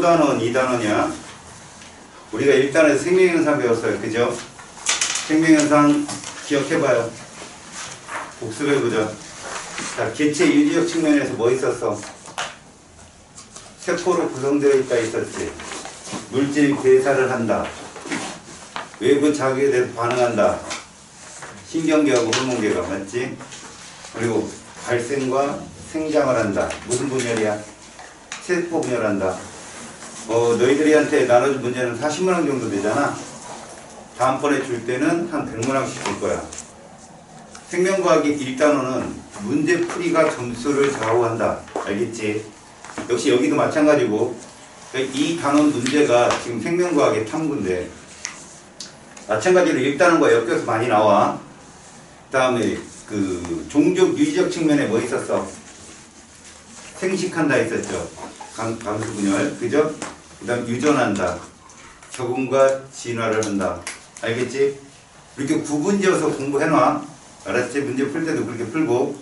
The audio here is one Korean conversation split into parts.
소단원, 2단원이야. 우리가 1단원에서 생명현상 배웠어요. 그죠? 생명현상 기억해봐요. 복습해보자. 자, 개체 유기적 측면에서 뭐 있었어? 세포로 구성되어 있다 있었지. 물질 대사를 한다. 외부 자극에 대해서 반응한다. 신경계하고 호르몬계가 맞지? 그리고 발생과 생장을 한다. 무슨 분열이야? 세포 분열한다. 너희들한테 나눠준 문제는 40문항 정도 되잖아. 다음번에 줄 때는 한 100문항씩 줄 거야. 생명과학의 1단원은 문제풀이가 점수를 좌우한다. 알겠지? 역시 여기도 마찬가지고 이 단원 문제가 지금 생명과학의 탐구인데 마찬가지로 1단원과 엮여서 많이 나와. 그 다음에 그 종족 유기적 측면에 뭐 있었어? 생식한다 있었죠. 감수분열. 그죠? 그 다음 유전한다. 적응과 진화를 한다. 알겠지? 이렇게 구분지어서 공부해놔. 알았지? 문제 풀 때도 그렇게 풀고.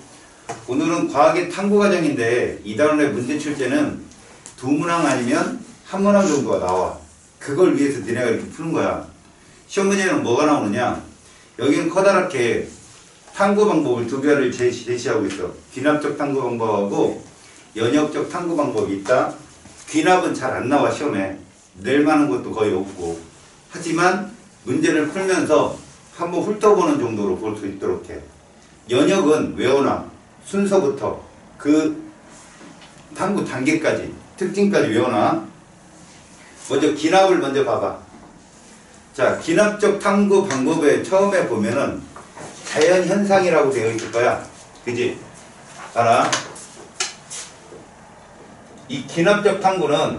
오늘은 과학의 탐구 과정인데 2단원의 문제 출제는 2문항 아니면 1문항 정도가 나와. 그걸 위해서 니네가 이렇게 푸는 거야. 시험 문제는 뭐가 나오느냐? 여기는 커다랗게 탐구 방법을 2개를 제시하고 있어. 귀납적 탐구 방법하고 연역적 탐구 방법이 있다. 귀납은 잘 안 나와 시험에. 낼 만한 것도 거의 없고. 하지만 문제를 풀면서 한번 훑어보는 정도로 볼 수 있도록 해. 연역은 외워놔. 순서부터 그 탐구 단계까지 특징까지 외워놔. 먼저 귀납을 먼저 봐봐. 자, 귀납적 탐구 방법에 처음에 보면은 자연현상이라고 되어 있을 거야. 그지? 알아? 이 귀납적 탐구는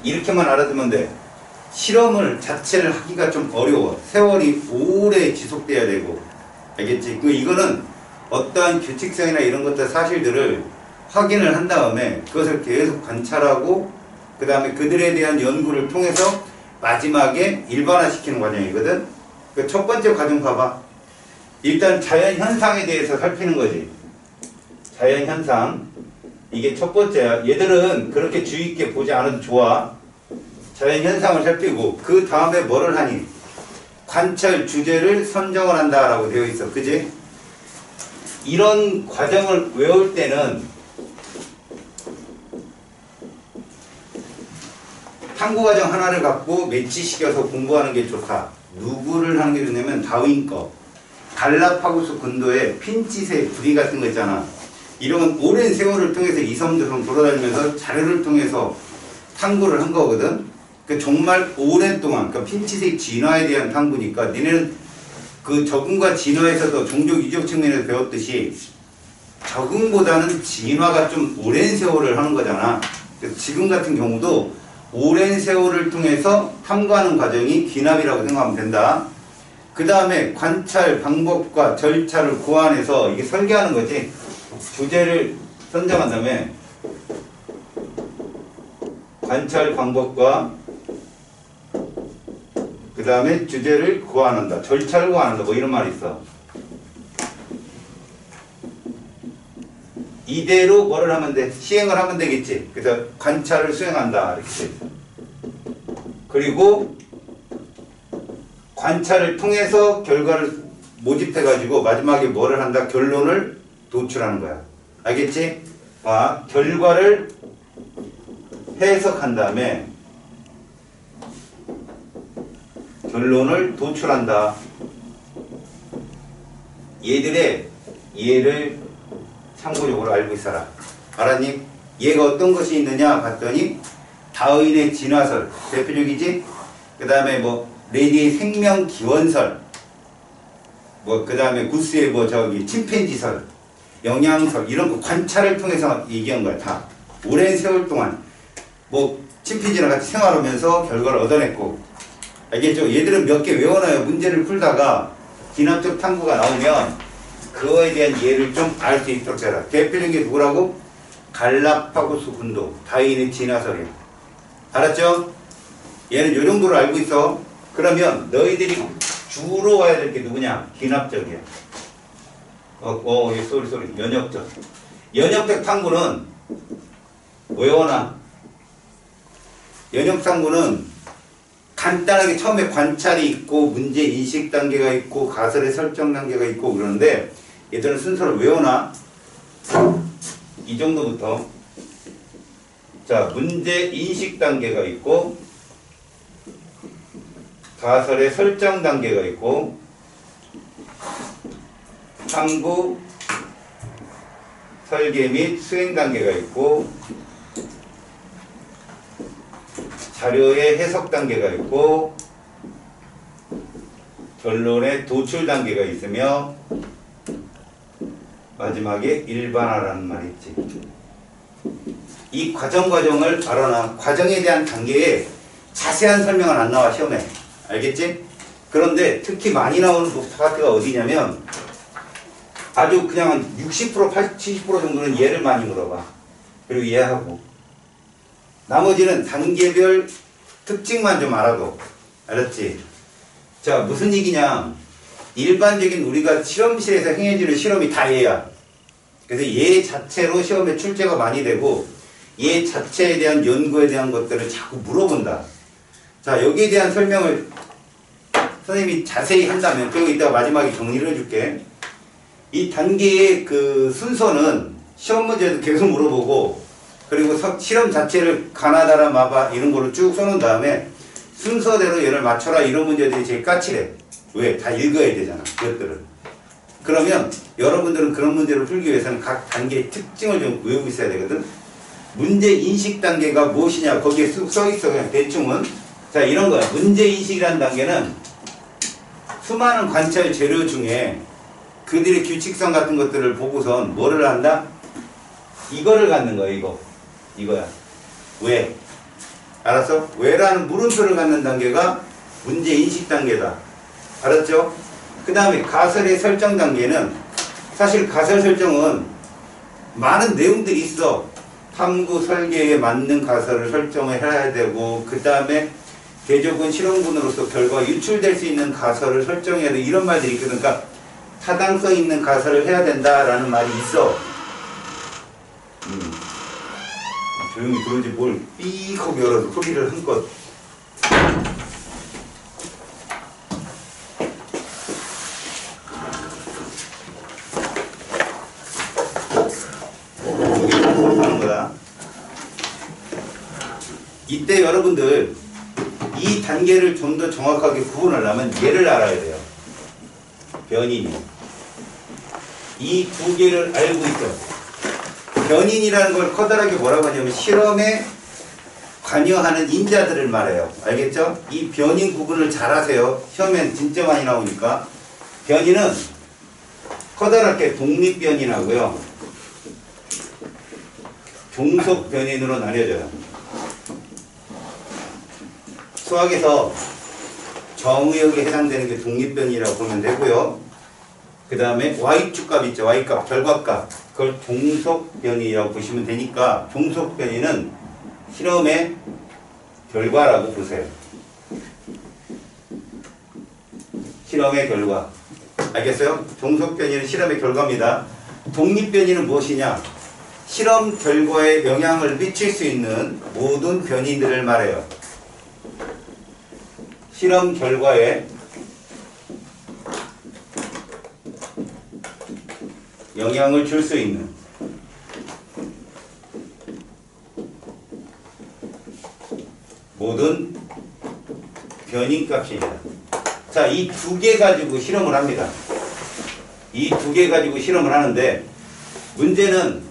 이렇게만 알아두면 돼. 실험을 자체를 하기가 좀 어려워. 세월이 오래 지속돼야 되고. 알겠지? 이거는 어떠한 규칙성이나 이런 것들 사실들을 확인을 한 다음에 그것을 계속 관찰하고 그 다음에 그들에 대한 연구를 통해서 마지막에 일반화시키는 과정이거든. 그 첫 번째 과정 봐봐. 일단 자연현상에 대해서 살피는 거지. 자연현상. 이게 첫 번째야. 얘들은 그렇게 주의 있게 보지 않아도 좋아. 자연현상을 살피고 그 다음에 뭐를 하니? 관찰 주제를 선정을 한다 라고 되어 있어. 그지? 이런 과정을 외울 때는 탐구 과정 하나를 갖고 매치시켜서 공부하는 게 좋다. 누구를 하는 게 좋냐면 다윈 거. 갈라파고스 군도의 핀칫의 부리 같은 거 있잖아. 이런 건 오랜 세월을 통해서 이섬저섬 돌아다니면서 자료를 통해서 탐구를 한 거거든. 그 정말 오랫동안, 그러니까 핀칫의 진화에 대한 탐구니까 니네는 그 적응과 진화에서도 종족 유적 측면에서 배웠듯이 적응보다는 진화가 좀 오랜 세월을 하는 거잖아. 그래서 지금 같은 경우도 오랜 세월을 통해서 탐구하는 과정이 귀납이라고 생각하면 된다. 그 다음에 관찰 방법과 절차를 고안해서 이게 설계하는 거지. 주제를 선정한 다음에 관찰 방법과 그 다음에 주제를 고안한다. 절차를 고안한다. 뭐 이런 말이 있어. 이대로 뭐를 하면 돼? 시행을 하면 되겠지. 그래서 관찰을 수행한다. 이렇게 돼 있어. 그리고 관찰을 통해서 결과를 모집해가지고 마지막에 뭐를 한다? 결론을 도출하는 거야. 알겠지? 봐. 결과를 해석한 다음에 결론을 도출한다. 얘들의 예를 참고적으로 알고 있어라. 알았니? 얘가 어떤 것이 있느냐 봤더니 다윈의 진화설 대표적이지. 그 다음에 뭐 레디의 생명 기원설, 뭐 그 다음에 구스의 뭐 저기 침팬지설, 영양설 이런 거 관찰을 통해서 얘기한 거야. 다 오랜 세월 동안 뭐 침팬지랑 같이 생활하면서 결과를 얻어냈고. 알겠죠? 얘들은 몇 개 외워놔요. 문제를 풀다가 기납적 탐구가 나오면 그거에 대한 예를 좀 알 수 있도록 해라. 대표적인 게 누구라고? 갈라파고스 군도, 다윈의 진화설이야. 알았죠? 얘는 요 정도로 알고 있어. 그러면 너희들이 주로 와야 될 게 누구냐? 기납적이야. 쏘리 연역적. 연역적 탐구는 외워놔. 연역 탐구는 간단하게 처음에 관찰이 있고 문제 인식 단계가 있고 가설의 설정 단계가 있고 그러는데 얘들은 순서를 외워놔. 이 정도부터. 자, 문제 인식 단계가 있고 가설의 설정 단계가 있고 탐구 설계 및 수행 단계가 있고 자료의 해석 단계가 있고 결론의 도출 단계가 있으며 마지막에 일반화라는 말이 있지. 이 과정을 알아놔. 과정에 대한 단계에 자세한 설명은 안 나와 시험에. 알겠지? 그런데 특히 많이 나오는 파트가 어디냐면 아주 그냥 한 60%, 80, 70% 정도는 얘를 많이 물어봐. 그리고 이해하고 나머지는 단계별 특징만 좀 알아도. 알았지? 자, 무슨 얘기냐. 일반적인 우리가 실험실에서 행해지는 실험이 다 얘야. 그래서 얘 자체로 시험에 출제가 많이 되고 얘 자체에 대한 연구에 대한 것들을 자꾸 물어본다. 자, 여기에 대한 설명을 선생님이 자세히 한다면 그리고 이따가 마지막에 정리를 해줄게. 이 단계의 그 순서는 시험 문제도 계속 물어보고 그리고 실험 자체를 가나다라 마바 이런 거로 쭉 써놓은 다음에 순서대로 얘를 맞춰라 이런 문제들이 제일 까칠해. 왜? 다 읽어야 되잖아. 그것들을. 그러면 여러분들은 그런 문제를 풀기 위해서는 각 단계의 특징을 좀 외우고 있어야 되거든. 문제 인식 단계가 무엇이냐 거기에 쑥 써있어. 그냥 대충은. 자, 이런 거야. 문제 인식이라는 단계는 수많은 관찰 재료 중에 그들의 규칙성 같은 것들을 보고선 뭐를 한다? 이거를 갖는 거야. 이거야. 왜? 알았어? 왜라는 물음표를 갖는 단계가 문제 인식 단계다. 알았죠? 그 다음에 가설의 설정 단계는 사실 가설 설정은 많은 내용들이 있어. 탐구 설계에 맞는 가설을 설정을 해야 되고 그 다음에 대조군 실험군으로서 결과 유출될 수 있는 가설을 설정해야 돼. 이런 말들이 있거든. 그러니까 타당성 있는 가설을 해야 된다라는 말이 있어. 조용히 들어오지 뭘 삐걱 열어서 소리를 한껏. 하는 거다. 이때 여러분들 이 단계를 좀 더 정확하게 구분하려면 얘를 알아야 돼요. 변인이. 이 두 개를 알고 있죠. 변인이라는 걸 커다랗게 뭐라고 하냐면 실험에 관여하는 인자들을 말해요. 알겠죠? 이 변인 구분을 잘 하세요. 시험엔 진짜 많이 나오니까. 변인은 커다랗게 독립변인하고요. 종속 변인으로 나뉘어져요. 수학에서 정의역에 해당되는 게 독립변이라고 보면 되고요. 그 다음에 Y축값 있죠. Y값, 결과값. 그걸 종속변이라고 보시면 되니까 종속변이는 실험의 결과라고 보세요. 실험의 결과. 알겠어요? 종속변이는 실험의 결과입니다. 독립변이는 무엇이냐? 실험 결과에 영향을 미칠 수 있는 모든 변이들을 말해요. 실험 결과에 영향을 줄 수 있는 모든 변인값입니다. 자, 이 두 개 가지고 실험을 합니다. 이 두 개 가지고 실험을 하는데 문제는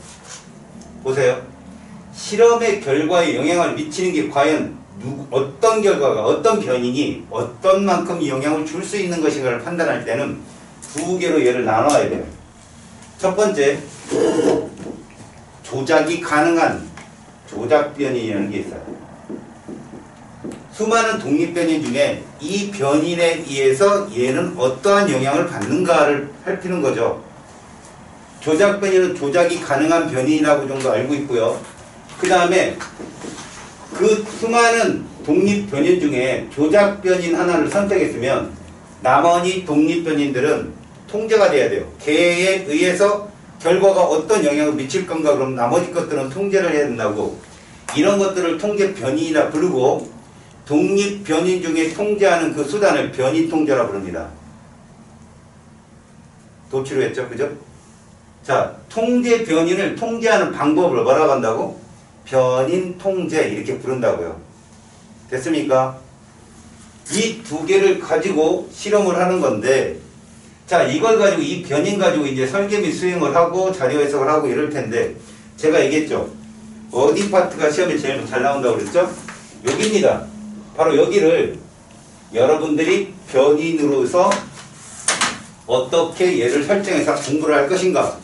보세요. 실험의 결과에 영향을 미치는 게 과연 어떤 결과가 어떤 변인이 어떤 만큼 영향을 줄 수 있는 것인가를 판단할 때는 두 개로 얘를 나눠야 돼요. 첫 번째, 조작이 가능한 조작변인이라는 게 있어요. 수많은 독립변인 중에 이 변인에 의해서 얘는 어떠한 영향을 받는가를 살피는 거죠. 조작변인은 조작이 가능한 변인이라고 정도 알고 있고요. 그 다음에 그 수많은 독립변인 중에 조작변인 하나를 선택했으면 나머지 독립변인들은 통제가 돼야 돼요. 걔에 의해서 결과가 어떤 영향을 미칠 건가 그럼 나머지 것들은 통제를 해야 된다고. 이런 것들을 통제 변이라 부르고 독립 변인 중에 통제하는 그 수단을 변인 통제라 부릅니다. 도치로 했죠. 그죠? 자, 통제 변인을 통제하는 방법을 뭐라고 한다고? 변인 통제 이렇게 부른다고요. 됐습니까? 이 두 개를 가지고 실험을 하는 건데 자, 이걸 가지고 이 변인 가지고 이제 설계 및 수행을 하고 자료 해석을 하고 이럴 텐데 제가 얘기했죠. 어디 파트가 시험에 제일 잘 나온다고 그랬죠? 여기입니다. 바로 여기를 여러분들이 변인으로서 어떻게 얘를 설정해서 공부를 할 것인가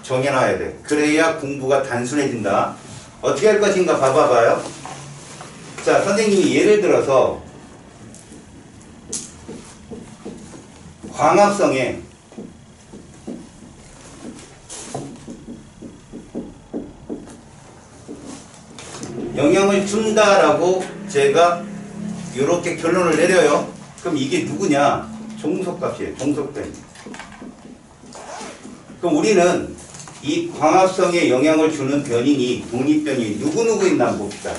정해놔야 돼. 그래야 공부가 단순해진다. 어떻게 할 것인가 봐봐요. 자, 선생님이 예를 들어서 광합성에 영향을 준다라고 제가 이렇게 결론을 내려요. 그럼 이게 누구냐? 종속값이에요. 종속변이. 그럼 우리는 이 광합성에 영향을 주는 변인이 독립변이 누구누구 있나 한번 봅시다.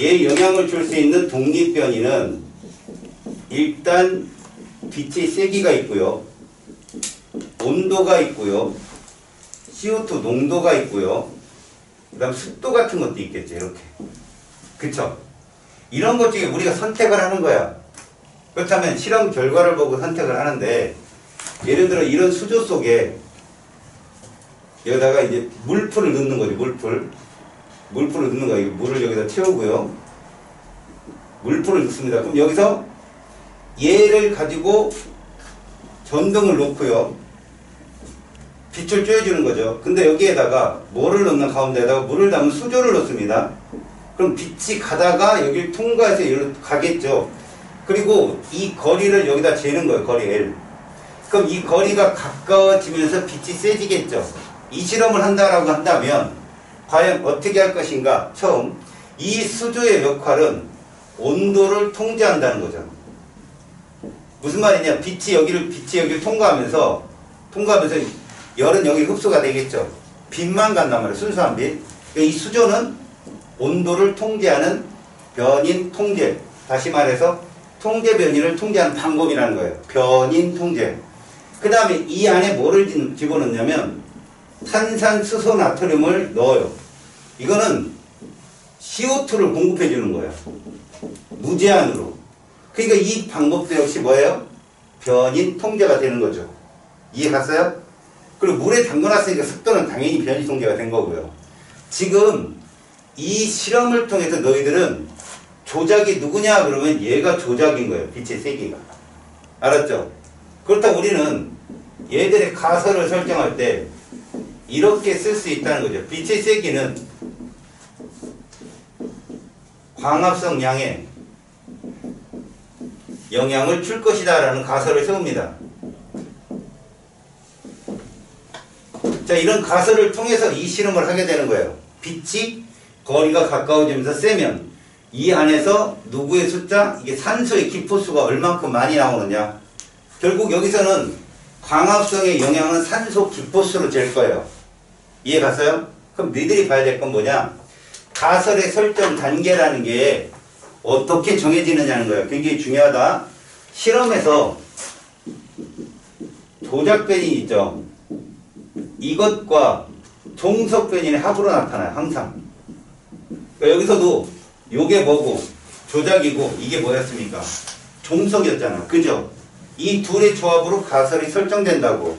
얘 영향을 줄 수 있는 독립변이는 일단 빛의 세기가 있고요. 온도가 있고요. CO2 농도가 있고요. 그 다음 습도 같은 것도 있겠죠. 이렇게. 그쵸? 이런 것 중에 우리가 선택을 하는 거야. 그렇다면 실험 결과를 보고 선택을 하는데 예를 들어 이런 수조 속에 여기다가 이제 물풀을 넣는 거죠. 물풀을 넣는 거예요. 물을 여기다 채우고요. 물풀을 넣습니다. 그럼 여기서 얘를 가지고 전등을 놓고요. 빛을 쬐어주는 거죠. 근데 여기에다가 뭐를 넣는 가운데에다가 물을 담은 수조를 넣습니다. 그럼 빛이 가다가 여기를 통과해서 여기로 가겠죠. 그리고 이 거리를 여기다 재는 거예요. 거리 L. 그럼 이 거리가 가까워지면서 빛이 세지겠죠. 이 실험을 한다라고 한다면 과연 어떻게 할 것인가? 처음 이 수조의 역할은 온도를 통제한다는 거죠. 무슨 말이냐? 빛이 여기를 통과하면서 열은 여기 흡수가 되겠죠. 빛만 간단 말이에요. 순수한 빛. 그러니까 이 수조는 온도를 통제하는 변인 통제. 다시 말해서 통제 변인을 통제하는 방법이라는 거예요. 변인 통제. 그 다음에 이 안에 뭐를 집어넣냐면 탄산수소 나트륨을 넣어요. 이거는 CO2를 공급해 주는 거예요. 무제한으로. 그러니까 이 방법도 역시 뭐예요? 변인 통제가 되는 거죠. 이해 갔어요? 그리고 물에 담궈놨으니까 습도는 당연히 변인 통제가 된 거고요. 지금 이 실험을 통해서 너희들은 조작이 누구냐 그러면 얘가 조작인 거예요. 빛의 세기가. 알았죠? 그렇다고 우리는 얘들의 가설을 설정할 때 이렇게 쓸 수 있다는 거죠. 빛의 세기는 광합성 양에 영향을 줄 것이다 라는 가설을 세웁니다. 자, 이런 가설을 통해서 이 실험을 하게 되는 거예요. 빛이 거리가 가까워지면서 세면 이 안에서 누구의 숫자, 이게 산소의 기포수가 얼만큼 많이 나오느냐. 결국 여기서는 광합성의 영향은 산소 기포수로 잴 거예요. 이해 갔어요? 그럼 너희들이 봐야 될 건 뭐냐? 가설의 설정 단계라는 게 어떻게 정해지느냐는 거예요. 굉장히 중요하다. 실험에서 조작 변이 있죠. 이것과 종속 변인의 합으로 나타나요. 항상. 그러니까 여기서도 요게 뭐고 조작이고 이게 뭐였습니까? 종속이었잖아. 그죠? 이 둘의 조합으로 가설이 설정된다고.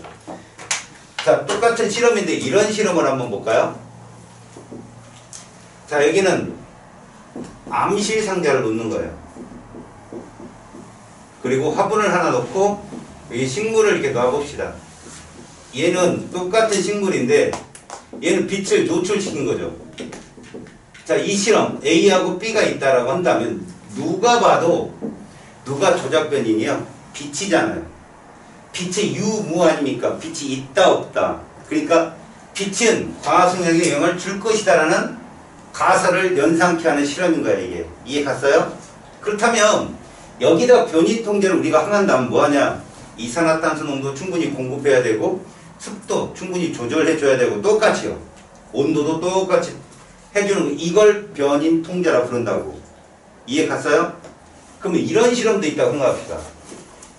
자, 똑같은 실험인데 이런 실험을 한번 볼까요? 자, 여기는 암실 상자를 놓는 거예요. 그리고 화분을 하나 넣고 여기 식물을 이렇게 놔봅시다. 얘는 똑같은 식물인데 얘는 빛을 노출시킨 거죠. 자, 이 실험 A하고 B가 있다라고 한다면 누가 봐도 누가 조작 변인이요? 빛이잖아요. 빛의 유무 아닙니까? 빛이 있다 없다. 그러니까 빛은 광합성에 영향을 줄 것이다라는 가설을 연상케 하는 실험인 거야 이게. 이해 갔어요? 그렇다면 여기다 변인 통제를 우리가 한다면 뭐하냐? 이산화탄소 농도 충분히 공급해야 되고 습도 충분히 조절해줘야 되고 똑같이요. 온도도 똑같이 해주는 거. 이걸 변인 통제라 부른다고. 이해 갔어요? 그러면 이런 실험도 있다고 생각합시다.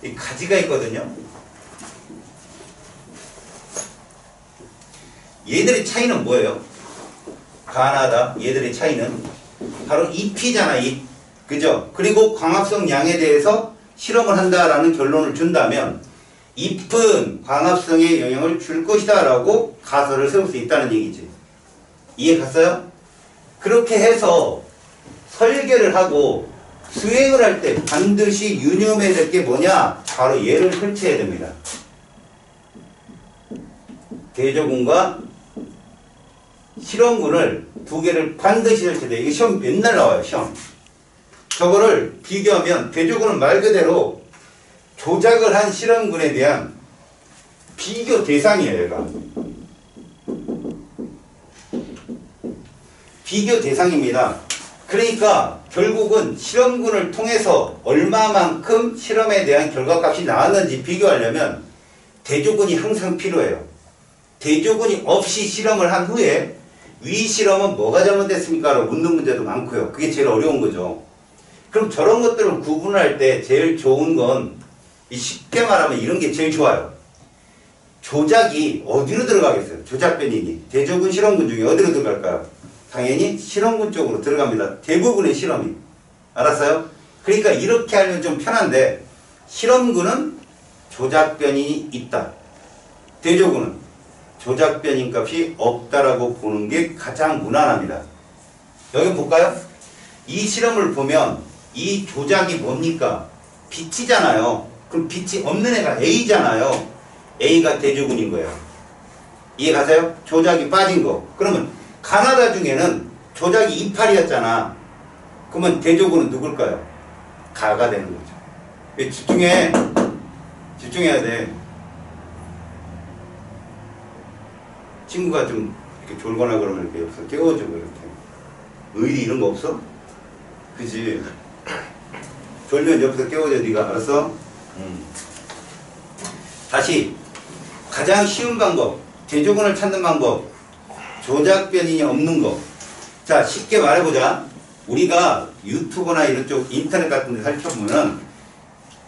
이 가지가 있거든요. 얘들의 차이는 뭐예요? 가나다 얘들의 차이는 바로 잎이잖아, 잎. 그죠? 그리고 광합성 양에 대해서 실험을 한다라는 결론을 준다면 잎은 광합성에 영향을 줄 것이다 라고 가설을 세울 수 있다는 얘기지. 이해 갔어요? 그렇게 해서 설계를 하고 수행을 할 때 반드시 유념해야 될 게 뭐냐? 바로 얘를 설치해야 됩니다. 대조군과 실험군을 두 개를 반드시 설치해야 돼. 이게 시험 맨날 나와요, 시험. 저거를 비교하면 대조군은 말 그대로 조작을 한 실험군에 대한 비교 대상이에요, 얘가. 비교 대상입니다. 그러니까 결국은 실험군을 통해서 얼마만큼 실험에 대한 결과값이 나왔는지 비교하려면 대조군이 항상 필요해요. 대조군이 없이 실험을 한 후에 위 실험은 뭐가 잘못됐습니까? 라고 묻는 문제도 많고요. 그게 제일 어려운 거죠. 그럼 저런 것들을 구분할 때 제일 좋은 건 쉽게 말하면 이런 게 제일 좋아요. 조작이 어디로 들어가겠어요? 조작 변인이. 대조군 실험군 중에 어디로 들어갈까요? 당연히 실험군 쪽으로 들어갑니다. 대부분의 실험이. 알았어요? 그러니까 이렇게 하면 좀 편한데 실험군은 조작 변인이 있다. 대조군은 조작 변인 값이 없다라고 보는 게 가장 무난합니다. 여기 볼까요? 이 실험을 보면 이 조작이 뭡니까? 빛이잖아요. 그럼 빛이 없는 애가 A잖아요. A가 대조군인 거예요. 이해 가세요? 조작이 빠진 거. 그러면 가나다 중에는 조작이 이파리였잖아. 그러면 대조군은 누굴까요? 가가 되는 거죠. 집중해야 돼. 친구가 좀 이렇게 졸거나 그러면 이렇게 옆에서 깨워줘, 이렇게. 의리 이런 거 없어? 그지? 졸면 옆에서 깨워줘, 네가. 알았어? 다시 가장 쉬운 방법, 대조군을 찾는 방법, 조작 변인이 없는 거. 자, 쉽게 말해보자. 우리가 유튜브나 이런 쪽 인터넷 같은 데 살펴보면은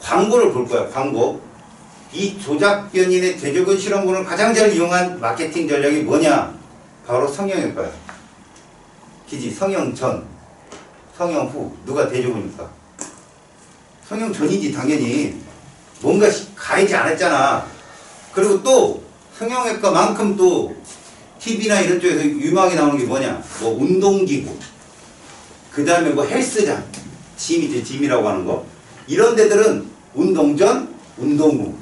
광고를 볼 거야, 광고. 이 조작 변인의 대조군 실험군을 가장 잘 이용한 마케팅 전략이 뭐냐? 바로 성형외과야. 기지, 성형 전, 성형 후. 누가 대조군입니까? 성형 전이지, 당연히. 뭔가 가리지 않았잖아. 그리고 또 성형외과만큼 또 TV나 이런 쪽에서 유명하게 나오는 게 뭐냐? 뭐 운동기구, 그 다음에 뭐 헬스장, 짐이지, 짐이라고 하는 거. 이런 데들은 운동 전, 운동 후.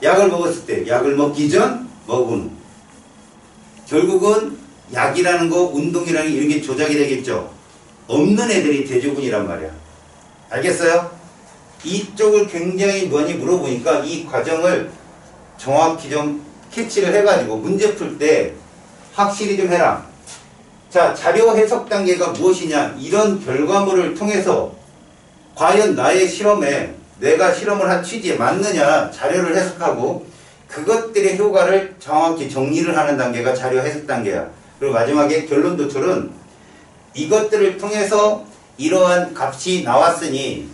약을 먹었을 때, 약을 먹기 전, 먹은 후. 결국은 약이라는 거, 운동이라는 게 이런 게 조작이 되겠죠. 없는 애들이 대조군이란 말이야. 알겠어요? 이쪽을 굉장히 많이 물어보니까 이 과정을 정확히 좀 캐치를 해가지고 문제 풀 때 확실히 좀 해라. 자, 자료 해석 단계가 무엇이냐? 이런 결과물을 통해서 과연 나의 실험에 내가 실험을 한 취지에 맞느냐 자료를 해석하고 그것들의 효과를 정확히 정리를 하는 단계가 자료 해석 단계야. 그리고 마지막에 결론 도출은 이것들을 통해서 이러한 값이 나왔으니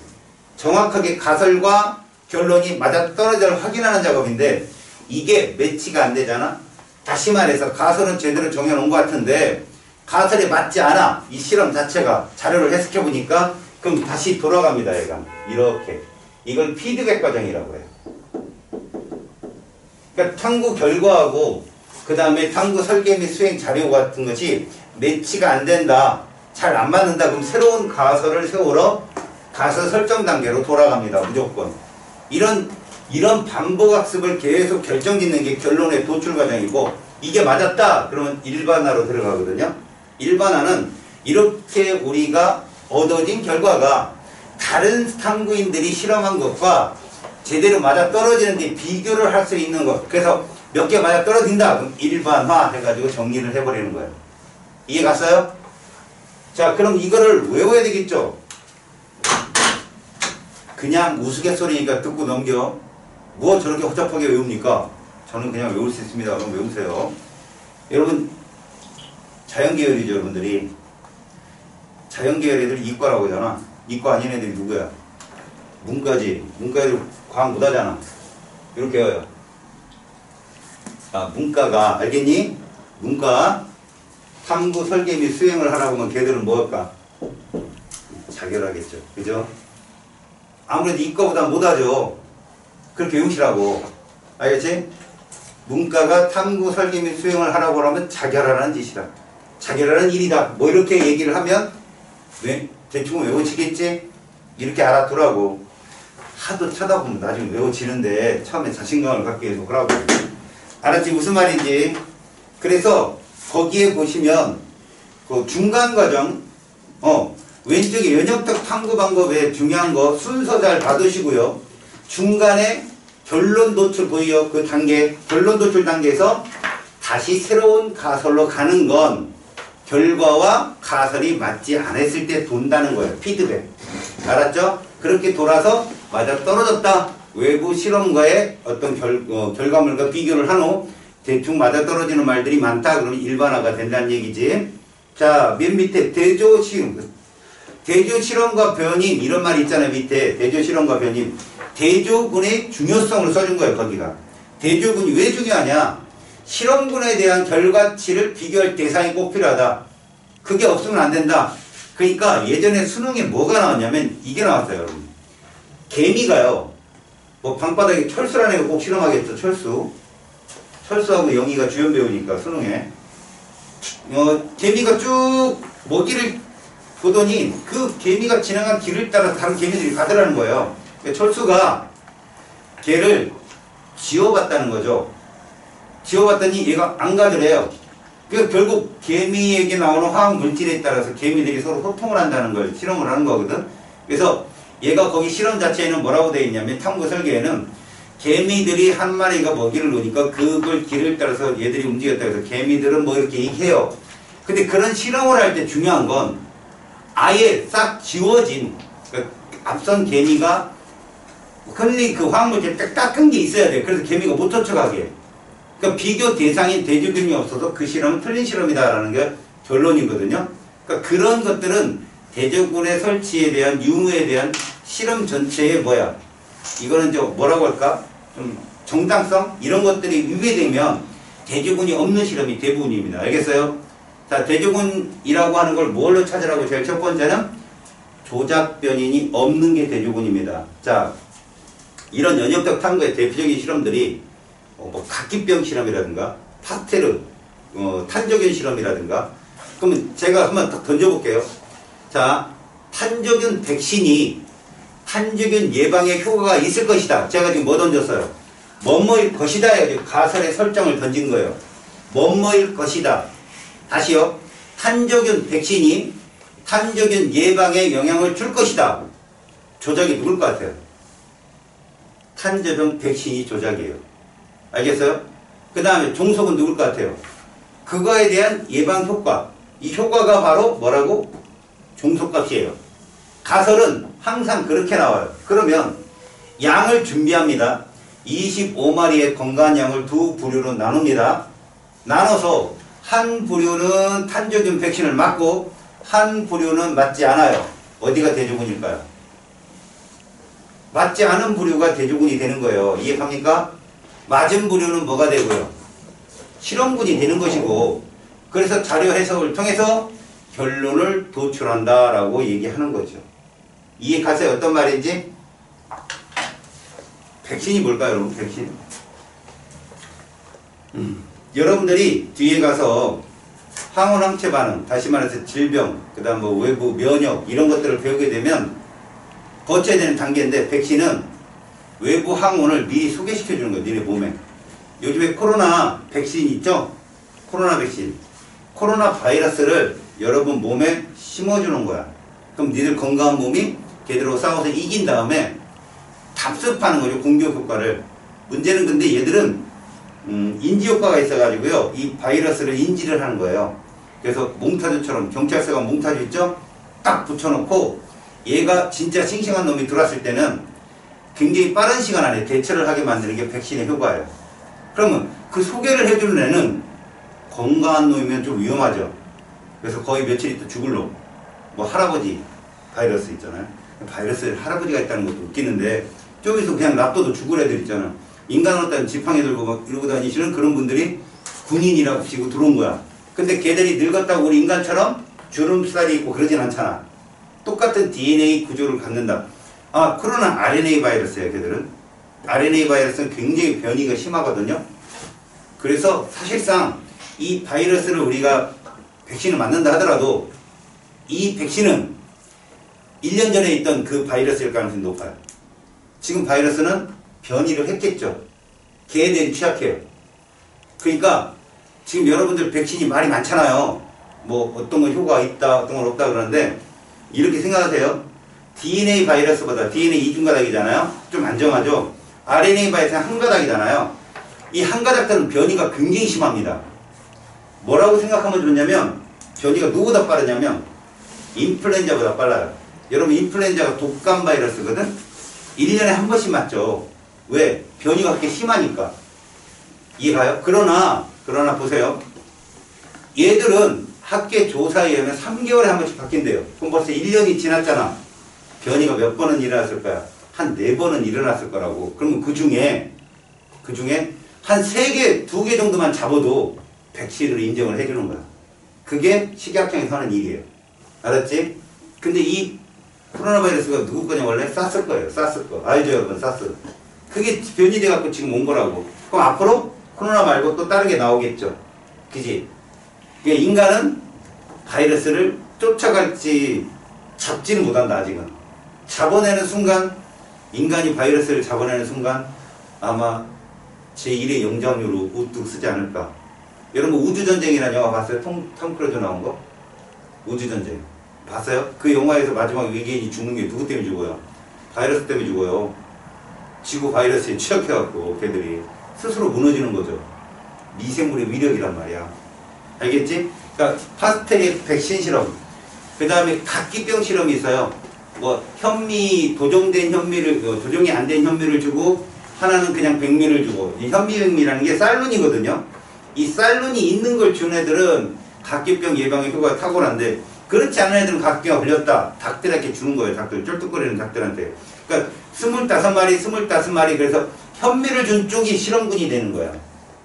정확하게 가설과 결론이 맞아떨어져를 확인하는 작업인데 이게 매치가 안 되잖아. 다시 말해서 가설은 제대로 정해놓은 것 같은데 가설에 맞지 않아. 이 실험 자체가 자료를 해석해 보니까 그럼 다시 돌아갑니다. 얘가 이렇게. 이걸 피드백 과정이라고 해요. 그러니까 탐구 결과하고 그 다음에 탐구 설계 및 수행 자료 같은 것이 매치가 안 된다. 잘 안 맞는다. 그럼 새로운 가설을 세우러 가설 설정 단계로 돌아갑니다. 무조건. 이런 반복 학습을 계속 결정짓는 게 결론의 도출 과정이고 이게 맞았다. 그러면 일반화로 들어가거든요. 일반화는 이렇게 우리가 얻어진 결과가 다른 탐구인들이 실험한 것과 제대로 맞아떨어지는데 비교를 할 수 있는 것. 그래서 몇 개 맞아떨어진다. 그럼 일반화 해가지고 정리를 해버리는 거예요. 이해 갔어요? 자, 그럼 이거를 외워야 되겠죠? 그냥 우스갯소리니까 듣고 넘겨. 뭐 저렇게 허접하게 외웁니까? 저는 그냥 외울 수 있습니다. 그럼 외우세요. 여러분 자연계열이죠. 여러분들이 자연계열 애들이 이과라고 하잖아. 이과 아닌 애들이 누구야? 문과지. 문과 애들 과학 못하잖아. 이렇게 해요. 아, 문과가 알겠니? 문과 탐구 설계 및 수행을 하라고 하면 걔들은 뭐 할까? 자결하겠죠. 그죠? 아무래도 이과보다 못하죠. 그렇게 외우시라고. 알겠지? 문과가 탐구 설계 및 수행을 하라고 하면 자결하라는 짓이다. 자결하는 일이다. 뭐 이렇게 얘기를 하면 왜? 대충 외워지겠지? 이렇게 알아두라고. 하도 쳐다보면 나중에 외워지는데 처음에 자신감을 갖게 해서 그러고. 알았지? 무슨 말인지. 그래서 거기에 보시면 그 중간 과정 왼쪽에 연역적 탐구 방법에 중요한 거 순서 잘 받으시고요. 중간에 결론 도출 보이요? 그 단계, 결론 도출 단계에서 다시 새로운 가설로 가는 건 결과와 가설이 맞지 않았을 때 돈다는 거예요. 피드백. 알았죠? 그렇게 돌아서 맞아 떨어졌다. 외부 실험과의 어떤 결과물과 비교를 한 후 대충 맞아 떨어지는 말들이 많다. 그러면 일반화가 된다는 얘기지. 자, 맨 밑에 대조 실험과 변임 이런 말이 있잖아요. 밑에 대조 실험과 변임. 대조군의 중요성을 써준 거예요. 거기가. 대조군이 왜 중요하냐? 실험군에 대한 결과치를 비교할 대상이 꼭 필요하다. 그게 없으면 안 된다. 그러니까 예전에 수능에 뭐가 나왔냐면 이게 나왔어요. 여러분. 개미가요. 뭐 방바닥에 철수라는 애가 꼭 실험하겠죠. 철수하고 영희가 주연 배우니까 수능에. 개미가 쭉 먹이를 보더니 그 개미가 지나간 길을 따라서 다른 개미들이 가더라는 거예요. 철수가 걔를 지워봤다는 거죠. 지워봤더니 얘가 안 가더래요. 그래서 결국 개미에게 나오는 화학 물질에 따라서 개미들이 서로 소통을 한다는 걸 실험을 하는 거거든. 그래서 얘가 거기 실험 자체에는 뭐라고 되어 있냐면 탐구 설계에는 개미들이 한 마리가 먹이를 놓으니까 그걸 길을 따라서 얘들이 움직였다 해서 개미들은 뭐 이렇게 얘기해요. 근데 그런 실험을 할 때 중요한 건 아예 싹 지워진 그러니까 앞선 개미가 흔히 그 화학물질 딱 닦은 게 있어야 돼. 그래서 개미가 못 쫓아가게. 그러니까 비교 대상인 대조균이 없어서 그 실험은 틀린 실험이다라는 게 결론이거든요. 그러니까 그런 것들은 대조군의 설치에 대한 유무에 대한 실험 전체의 뭐야? 이거는 뭐라고 할까? 좀 정당성 이런 것들이 위배되면 대조군이 없는 실험이 대부분입니다. 알겠어요? 자, 대조군이라고 하는 걸 뭘로 찾으라고? 제일 첫 번째는 조작 변인이 없는 게 대조군입니다. 자, 이런 연역적 탐구의 대표적인 실험들이 뭐 각기병 실험이라든가 파스테르 탄저균 실험이라든가. 그러면 제가 한번 딱 던져볼게요. 자, 탄저균 백신이 탄저균 예방에 효과가 있을 것이다. 제가 지금 뭐 던졌어요? 뭐뭐일 것이다 해가지고 가설의 설정을 던진 거예요. 뭐뭐일 것이다. 다시요. 탄저균 백신이 탄저균 예방에 영향을 줄 것이다. 조작이 누굴 것 같아요? 탄저균 백신이 조작이에요. 알겠어요? 그 다음에 종속은 누굴 것 같아요? 그거에 대한 예방 효과. 이 효과가 바로 뭐라고? 종속값이에요. 가설은 항상 그렇게 나와요. 그러면 양을 준비합니다. 25마리의 건강한 양을 두 부류로 나눕니다. 나눠서 한 부류는 탄저균 백신을 맞고 한 부류는 맞지 않아요. 어디가 대조군일까요? 맞지 않은 부류가 대조군이 되는 거예요. 이해갑니까? 맞은 부류는 뭐가 되고요? 실험군이 되는 것이고, 그래서 자료 해석을 통해서 결론을 도출한다라고 얘기하는 거죠. 이해가세요? 어떤 말인지? 백신이 뭘까요, 여러분? 백신? 여러분들이 뒤에 가서 항원 항체 반응, 다시 말해서 질병, 그 다음 뭐 외부 면역 이런 것들을 배우게 되면 거쳐야 되는 단계인데, 백신은 외부 항원을 미리 소개시켜 주는 거예요. 니네 몸에. 요즘에 코로나 백신 있죠? 코로나 백신. 코로나 바이러스를 여러분 몸에 심어주는 거야. 그럼 니들 건강한 몸이 걔들하고 싸워서 이긴 다음에 답습하는 거죠. 공격 효과를. 문제는 근데 얘들은 인지 효과가 있어가지고요. 이 바이러스를 인지를 하는 거예요. 그래서 몽타주처럼 경찰서가 몽타주 있죠? 딱 붙여놓고 얘가 진짜 싱싱한 놈이 들어왔을 때는 굉장히 빠른 시간 안에 대처를 하게 만드는 게 백신의 효과예요. 그러면 그 소개를 해주는 애는 건강한 놈이면 좀 위험하죠. 그래서 거의 며칠 있다 죽을 놈. 뭐 할아버지 바이러스 있잖아요. 바이러스에 할아버지가 있다는 것도 웃기는데 저기서 그냥 놔둬도 죽을 애들 있잖아. 인간 어떤 지팡이 들고 막 이러고 다니시는 그런 분들이 군인이라고 치고 들어온 거야. 근데 걔들이 늙었다고 우리 인간처럼 주름살이 있고 그러진 않잖아. 똑같은 DNA 구조를 갖는다. 아, 그러나 RNA 바이러스야, 걔들은. RNA 바이러스는 굉장히 변이가 심하거든요. 그래서 사실상 이 바이러스를 우리가 백신을 맞는다 하더라도 이 백신은 1년 전에 있던 그 바이러스일 가능성이 높아요. 지금 바이러스는 변이를 했겠죠. 걔네들이 취약해요. 그러니까 지금 여러분들 백신이 말이 많잖아요. 뭐 어떤 건 효과가 있다, 어떤 건 없다 그러는데 이렇게 생각하세요. DNA 바이러스보다 DNA 이중가닥이잖아요. 좀 안정하죠. RNA 바이러스는 한 가닥이잖아요. 이 한 가닥들은 변이가 굉장히 심합니다. 뭐라고 생각하면 좋냐면 변이가 누구보다 빠르냐면 인플루엔자보다 빨라요. 여러분 인플루엔자가 독감 바이러스거든. 1년에 한 번씩 맞죠. 왜? 변이가 그렇게 심하니까. 이해가요? 그러나 보세요. 얘들은 학계 조사에 의하면 3개월에 한 번씩 바뀐대요. 그럼 벌써 1년이 지났잖아. 변이가 몇 번은 일어났을 거야? 한 4번은 일어났을 거라고. 그러면 그 중에 한 3개, 2개 정도만 잡아도 백신으로 인정을 해주는 거야. 그게 식약청에서 하는 일이에요. 알았지? 근데 이 코로나 바이러스가 누구 거냐 원래 쌌을 거예요. 쌌을 거. 알죠 여러분? 쌌을. 그게 변이돼 갖고 지금 온 거라고. 그럼 앞으로 코로나 말고 또 다른 게 나오겠죠. 그지? 그러니까 인간은 바이러스를 쫓아갈지 잡지는 못한다 아직은. 잡아내는 순간 인간이 바이러스를 잡아내는 순간 아마 제1의 영장류로 우뚝 쓰지 않을까. 여러분 우주전쟁이라는 영화 봤어요? 톰 크루즈 나온 거? 우주전쟁 봤어요? 그 영화에서 마지막 외계인이 죽는 게 누구 때문에 죽어요? 바이러스 때문에 죽어요. 지구 바이러스에 취약해갖고 걔들이 스스로 무너지는 거죠. 미생물의 위력이란 말이야. 알겠지? 그러니까 파스텔의 백신 실험, 그 다음에 각기병 실험이 있어요. 뭐 도종된 현미를 도종이 안 된 현미를 주고 하나는 그냥 백미를 주고. 이 현미백미라는 게 쌀룬이거든요. 이 쌀룬이 있는 걸 준 애들은 각기병 예방의 효과가 탁월한데 그렇지 않은 애들은 각기가 걸렸다. 닭들에게 주는 거예요. 닭들 쫄뚝거리는 닭들한테. 그러니까 25마리 그래서 현미를 준 쪽이 실험군이 되는 거야.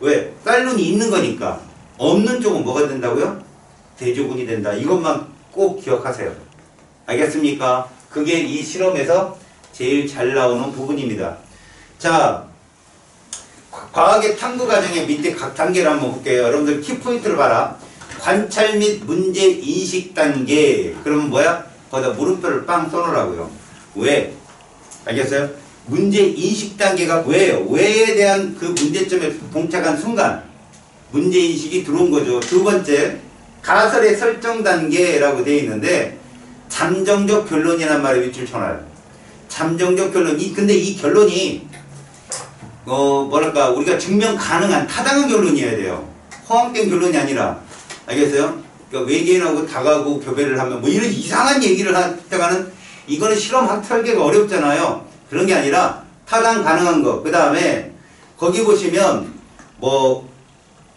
왜? 쌀룬이 있는 거니까. 없는 쪽은 뭐가 된다고요? 대조군이 된다. 이것만 꼭 기억하세요. 알겠습니까? 그게 이 실험에서 제일 잘 나오는 부분입니다. 자, 과학의 탐구 과정의 밑에 각 단계를 한번 볼게요. 여러분들 키포인트를 봐라. 관찰 및 문제 인식 단계. 그러면 뭐야? 거기다 물음표를 빵 써놓으라고요. 왜? 알겠어요? 문제 인식 단계가 왜요? 왜에 대한 그 문제점에 봉착한 순간 문제 인식이 들어온 거죠. 두 번째, 가설의 설정 단계라고 되어 있는데 잠정적 결론이란 말에 밑줄 쳐놔요. 잠정적 결론. 근데 이 결론이 뭐랄까 우리가 증명 가능한 타당한 결론이어야 돼요. 허황된 결론이 아니라. 알겠어요? 그러니까 외계인하고 다가고 교배를 하면 뭐 이런 이상한 얘기를 하다가는 이거는 실험 설계가 어렵잖아요. 그런 게 아니라 타당 가능한 거. 그 다음에 거기 보시면 뭐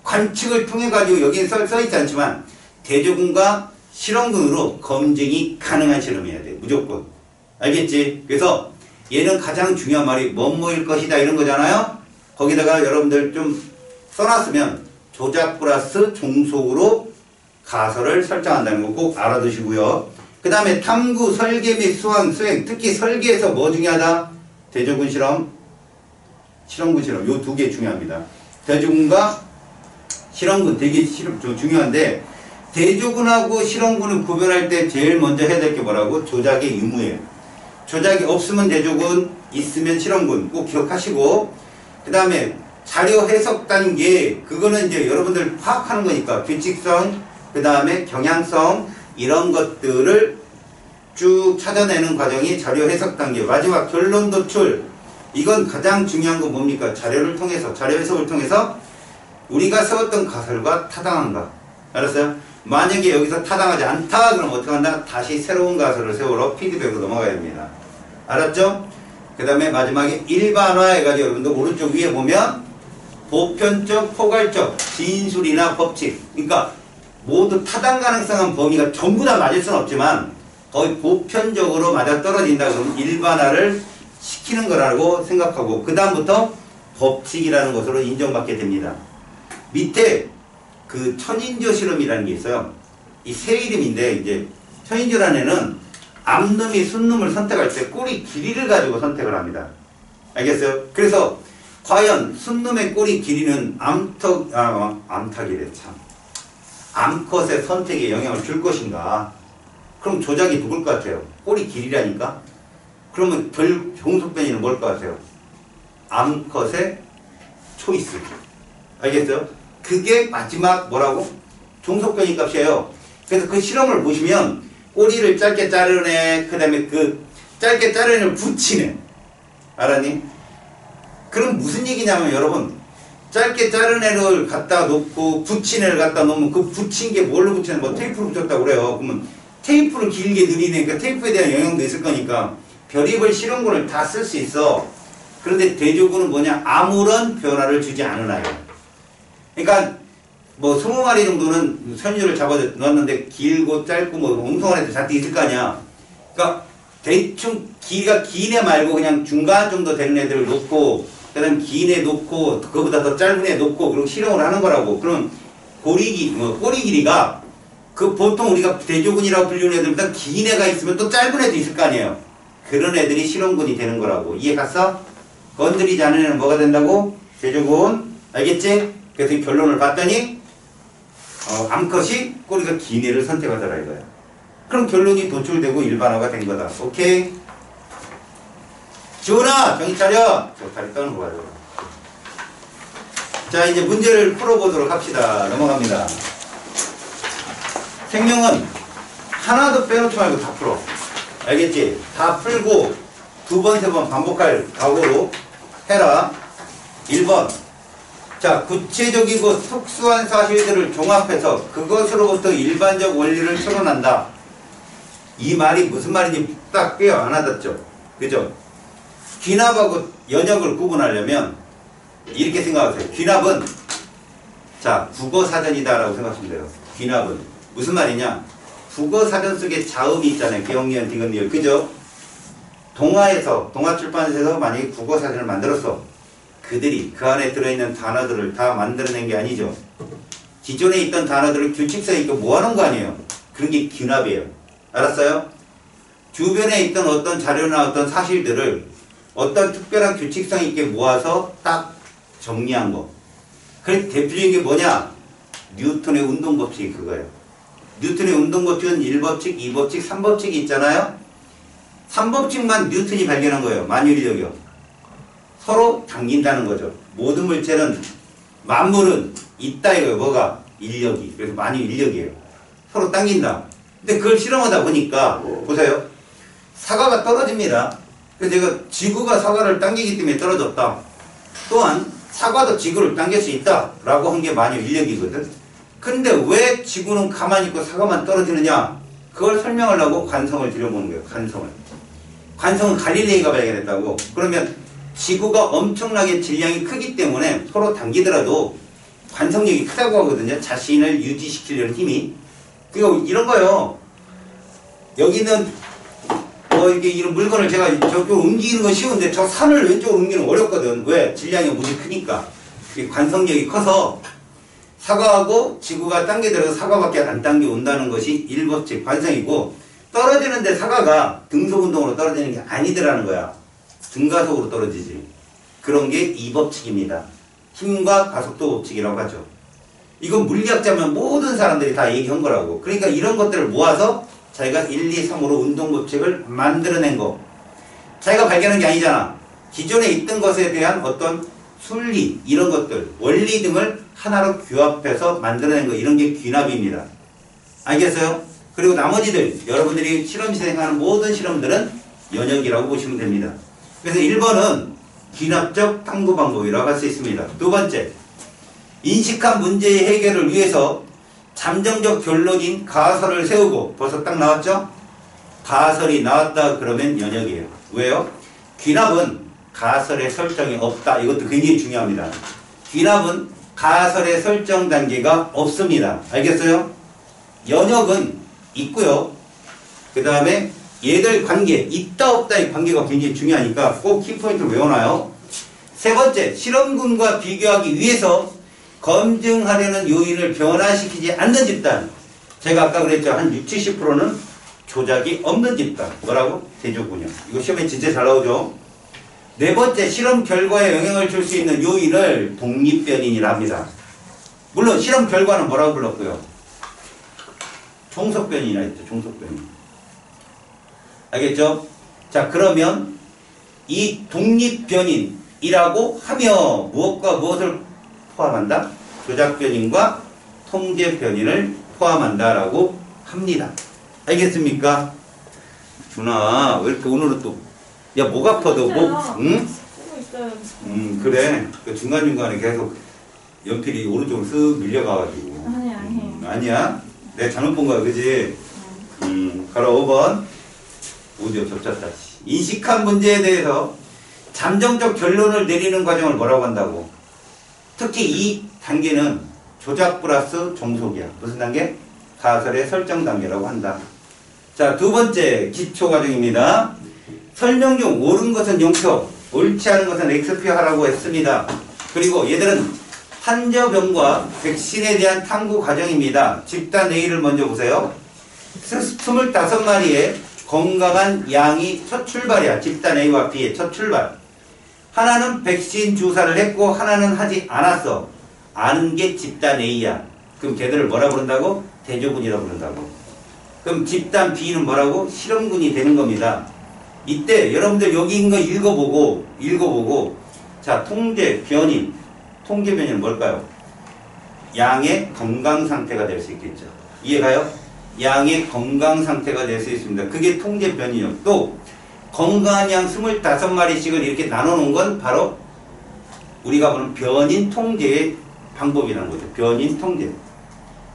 관측을 통해 가지고 여기에 써 있지 않지만 대조군과 실험군으로 검증이 가능한 실험이어야 돼. 무조건. 알겠지? 그래서 얘는 가장 중요한 말이 뭐뭐일 것이다 이런 거잖아요. 거기다가 여러분들 좀 써놨으면 조작 플러스 종속으로 가설을 설정한다는 거 꼭 알아두시고요. 그 다음에 탐구, 설계 및 수행, 특히 설계에서 뭐 중요하다? 대조군 실험, 실험군 실험. 요 두 개 중요합니다. 대조군과 실험군 되게 중요한데 대조군하고 실험군을 구별할 때 제일 먼저 해야 될 게 뭐라고? 조작의 유무예요. 조작이 없으면 대조군, 있으면 실험군 꼭 기억하시고, 그 다음에 자료 해석 단계, 그거는 이제 여러분들 파악하는 거니까 규칙성, 그 다음에 경향성 이런 것들을 쭉 찾아내는 과정이 자료 해석 단계. 마지막 결론 도출. 이건 가장 중요한 건 뭡니까? 자료를 통해서, 자료 해석을 통해서 우리가 세웠던 가설과 타당한가. 알았어요? 만약에 여기서 타당하지 않다 그럼 어떻게 한다? 다시 새로운 가설을 세우러 피드백으로 넘어가야 됩니다. 알았죠? 그 다음에 마지막에 일반화 해가지고 여러분들 오른쪽 위에 보면 보편적, 포괄적, 진술이나 법칙. 그러니까 모두 타당 가능성한 범위가 전부 다 맞을 수는 없지만 거의 보편적으로 맞아떨어진다 그러면 일반화를 시키는 거라고 생각하고 그 다음부터 법칙이라는 것으로 인정받게 됩니다. 밑에 그 천인조 실험이라는 게 있어요. 이 새 이름인데 이제 천인조라는 애는 암놈이 순놈을 선택할 때 꼬리 길이를 가지고 선택을 합니다. 알겠어요? 그래서 과연 순놈의 꼬리 길이는 암탉이래 참. 암컷의 선택에 영향을 줄 것인가? 그럼 조작이 누굴 것 같아요? 꼬리 길이라니까? 그러면 종속변이는 뭘 것 같아요? 암컷의 초이스. 알겠어요? 그게 마지막 뭐라고? 종속변이 값이에요. 그래서 그 실험을 보시면 꼬리를 짧게 자르네. 그 다음에 그 짧게 자르는 애를 붙이네. 알았니? 그럼 무슨 얘기냐면 여러분 짧게 자른 애를 갖다 놓고 붙인 애를 갖다 놓으면 그 붙인 게 뭘로 붙이는 뭐 테이프로 붙였다고 그래요. 그러면 테이프를 길게 늘리니까 테이프에 대한 영향도 있을 거니까 별의별 실험군을 다 쓸 수 있어. 그런데 대조군은 뭐냐? 아무런 변화를 주지 않으나요. 그러니까 뭐 20마리 정도는 선유를 잡아 놓았는데 길고 짧고 뭐 엉성한 애들 잔뜩 있을 거 아니야. 그러니까 대충 길이가 긴 애 말고 그냥 중간 정도 되는 애들을 놓고 그 다음 긴 애 놓고 그거보다 더 짧은 애 놓고 그리고 실험을 하는 거라고. 그럼 꼬리 길이가 그 보통 우리가 대조군이라고 불리는 애들보다 긴 애가 있으면 또 짧은 애도 있을 거 아니에요. 그런 애들이 실험군이 되는 거라고. 이해 갔어? 건드리지 않은 애는 뭐가 된다고? 대조군. 알겠지? 그래서 이 결론을 봤더니 암컷이 꼬리가 긴 애를 선택하더라 이거야. 그럼 결론이 도출되고 일반화가 된 거다. 오케이? 지훈아 정신 차려. 저 다리 떠는 거 봐요. 자 이제 문제를 풀어보도록 합시다. 넘어갑니다. 생명은 하나도 빼놓지 말고 다 풀어. 알겠지? 다 풀고 2번, 3번 반복할 각오로 해라. 1번. 자, 구체적이고 특수한 사실들을 종합해서 그것으로부터 일반적 원리를 추론한다. 이 말이 무슨 말인지 딱 꿰어 안 와닿죠? 그죠? 귀납하고 연역을 구분하려면 이렇게 생각하세요. 귀납은 자, 국어사전이다 라고 생각하시면 돼요. 귀납은 무슨 말이냐? 국어사전 속에 자음이 있잖아요. 기억니은, 디귿니을. 그죠? 동아출판사에서 만약에 국어사전을 만들었어. 그들이 그 안에 들어있는 단어들을 다 만들어낸 게 아니죠. 기존에 있던 단어들을 규칙성에 있게 모아놓은 거 아니에요. 그런 게 귀납이에요. 알았어요? 주변에 있던 어떤 자료나 어떤 사실들을 어떤 특별한 규칙성 있게 모아서 딱 정리한 거. 그래서 대표적인 게 뭐냐? 뉴턴의 운동법칙이 그거예요. 뉴턴의 운동법칙은 1법칙, 2법칙, 3법칙이 있잖아요. 3법칙만 뉴턴이 발견한 거예요. 만유인력이요. 서로 당긴다는 거죠. 모든 물체는 만물은 있다 이거예요. 뭐가? 인력이. 그래서 만유인력이에요. 서로 당긴다. 근데 그걸 실험하다 보니까 보세요. 사과가 떨어집니다. 그래서 제가 지구가 사과를 당기기 때문에 떨어졌다. 또한 사과도 지구를 당길 수 있다라고 한 게 만유인력이거든. 근데 왜 지구는 가만히 있고 사과만 떨어지느냐? 그걸 설명하려고 관성을 들여보는 거예요. 관성은 갈릴레이가 발견했다고. 그러면 지구가 엄청나게 질량이 크기 때문에 서로 당기더라도 관성력이 크다고 하거든요. 자신을 유지시키려는 힘이. 그리고 이런 거요. 여기는 이게 이런 물건을 제가 저쪽으로 옮기는 건 쉬운데 저 산을 왼쪽으로 옮기는 건 어렵거든. 왜? 질량이 무지 크니까. 관성력이 커서 사과하고 지구가 당기더라도 사과밖에 안 당겨온다는 것이 1법칙 관성이고, 떨어지는데 사과가 등속운동으로 떨어지는 게 아니더라는 거야. 등가속으로 떨어지지. 그런 게 2법칙입니다. 힘과 가속도 법칙이라고 하죠. 이건 물리학자면 모든 사람들이 다 얘기한 거라고. 그러니까 이런 것들을 모아서 자기가 1, 2, 3으로 운동법칙을 만들어낸 거. 자기가 발견한 게 아니잖아. 기존에 있던 것에 대한 어떤 순리, 이런 것들, 원리 등을 하나로 규합해서 만들어낸 거. 이런 게 귀납입니다. 알겠어요? 그리고 나머지들, 여러분들이 실험실에 행하는 모든 실험들은 연역이라고 보시면 됩니다. 그래서 1번은 귀납적 탐구 방법이라고 할 수 있습니다. 두 번째, 인식한 문제의 해결을 위해서 잠정적 결론인 가설을 세우고, 벌써 딱 나왔죠? 가설이 나왔다 그러면 연역이에요. 왜요? 귀납은 가설의 설정이 없다. 이것도 굉장히 중요합니다. 귀납은 가설의 설정 단계가 없습니다. 알겠어요? 연역은 있고요. 그 다음에 얘들 관계, 있다 없다의 관계가 굉장히 중요하니까 꼭 키포인트를 외워놔요. 세 번째, 실험군과 비교하기 위해서 검증하려는 요인을 변화시키지 않는 집단. 제가 아까 그랬죠. 한 60, 70%는 조작이 없는 집단. 뭐라고? 대조군요. 이거 시험에 진짜 잘 나오죠. 네 번째, 실험 결과에 영향을 줄 수 있는 요인을 독립변인이라 합니다. 물론 실험 결과는 뭐라고 불렀고요? 종속변인이라 했죠. 종속변인. 알겠죠? 자, 그러면 이 독립변인이라고 하며 무엇과 무엇을 포함한다? 조작변인과 통제변인을 포함한다라고 합니다. 알겠습니까? 준아, 왜 이렇게 오늘은 또, 야, 목 아파도, 목, 응? 쓰고 있어요. 그래. 그 중간중간에 계속 연필이 오른쪽으로 쓱 밀려가가지고. 아니. 아니야? 내가 잘못 본 거야, 그지? 가로 5번. 오디오 겹쳤다. 인식한 문제에 대해서 잠정적 결론을 내리는 과정을 뭐라고 한다고? 특히 이 단계는 조작 플러스 종속이야. 무슨 단계? 가설의 설정 단계라고 한다. 자, 두 번째 기초 과정입니다. 설명 중 옳은 것은 0표, 옳지 않은 것은 X표 하라고 했습니다. 그리고 얘들은 환자병과 백신에 대한 탐구 과정입니다. 집단 A를 먼저 보세요. 25마리의 건강한 양이 첫 출발이야. 집단 A와 B의 첫 출발. 하나는 백신 주사를 했고 하나는 하지 않았어. 아는 게 집단 A야. 그럼 걔들을 뭐라 부른다고? 대조군이라고 부른다고. 그럼 집단 B는 뭐라고? 실험군이 되는 겁니다. 이때 여러분들 여기 있는 거 읽어보고 자, 통제 변인. 통제 변인은 뭘까요? 양의 건강 상태가 될 수 있겠죠. 이해가요? 양의 건강 상태가 될 수 있습니다. 그게 통제 변이요. 또 건강한 양 25마리씩을 이렇게 나눠놓은 건 바로 우리가 보는 변인 통제의 방법이라는 거죠. 변인 통제.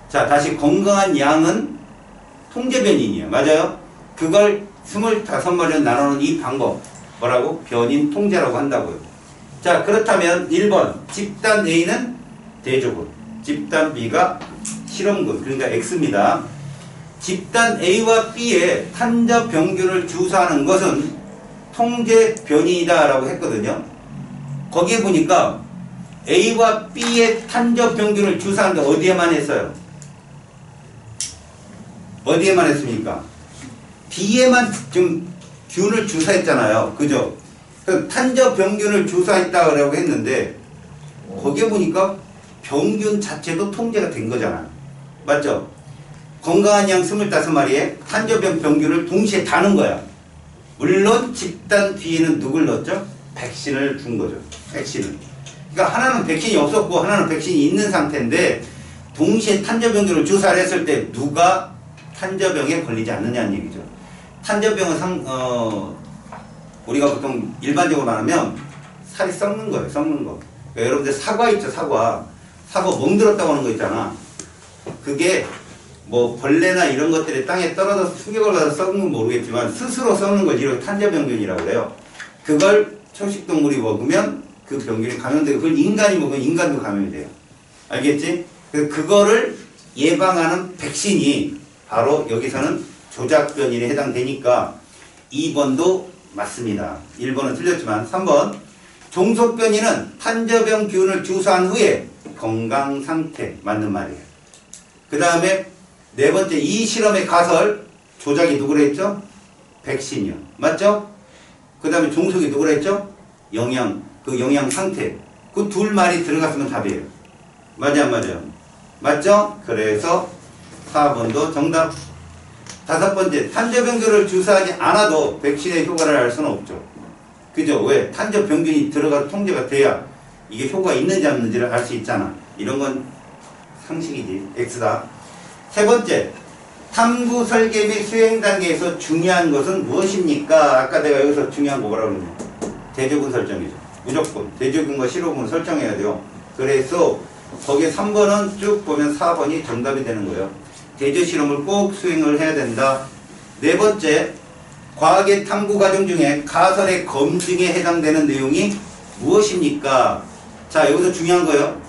자, 다시 건강한 양은 통제 변인이에요. 맞아요? 그걸 25마리를 나눠놓은 이 방법 뭐라고? 변인 통제라고 한다고요. 자, 그렇다면 1번 집단 A는 대조군, 집단 B가 실험군, 그러니까 X입니다. 집단 A와 B에 탄저 병균을 주사하는 것은 통제 변이다 라고 했거든요. 거기에 보니까 A와 B에 탄저 병균을 주사하는데 어디에만 했어요? 어디에만 했습니까? B에만 좀 균을 주사했잖아요. 그죠? 그 탄저 병균을 주사했다고 했는데 거기에 보니까 병균 자체도 통제가 된 거잖아요. 맞죠? 건강한 양 25마리에 탄저병 병균을 동시에 다는 거야. 물론 집단 B에는 누굴 넣었죠? 백신을 준 거죠. 백신을. 그러니까 하나는 백신이 없었고 하나는 백신이 있는 상태인데 동시에 탄저병균을 주사를 했을 때 누가 탄저병에 걸리지 않느냐는 얘기죠. 탄저병은 우리가 보통 일반적으로 말하면 살이 썩는 거예요. 썩는 거. 그러니까 여러분들 사과 있죠. 사과 멍들었다고 하는 거 있잖아. 그게 뭐 벌레나 이런 것들이 땅에 떨어져서 충격을 받아서 썩는 건 모르겠지만 스스로 썩는 걸 이렇게 탄저병균이라고 해요. 그걸 초식동물이 먹으면 그 병균이 감염되고 그걸 인간이 먹으면 인간도 감염이 돼요. 알겠지? 그거를 예방하는 백신이 바로 여기서는 조작변인에 해당되니까 2번도 맞습니다. 1번은 틀렸지만 3번 종속변인은 탄저병 균을 주사한 후에 건강 상태 맞는 말이에요. 그 다음에 네 번째 이 실험의 가설 조작이 누구라 했죠? 백신이요. 맞죠? 그 다음에 종속이 누구라 했죠? 영양 상태. 그 둘 말이 들어갔으면 답이에요. 맞아 안 맞아요? 맞죠? 그래서 4번도 정답. 다섯 번째 탄저병균을 주사하지 않아도 백신의 효과를 알 수는 없죠. 그죠? 왜? 탄저병균이 들어가서 통제가 돼야 이게 효과가 있는지 없는지를 알 수 있잖아. 이런 건 상식이지. X다. 세 번째, 탐구 설계 및 수행 단계에서 중요한 것은 무엇입니까? 아까 내가 여기서 중요한 거 뭐라고 그러냐? 대조군 설정이죠. 무조건 대조군과 실호군 설정해야 돼요. 그래서 거기에 3번은 쭉 보면 4번이 정답이 되는 거예요. 대조 실험을 꼭 수행을 해야 된다. 네 번째, 과학의 탐구 과정 중에 가설의 검증에 해당되는 내용이 무엇입니까? 자, 여기서 중요한 거예요.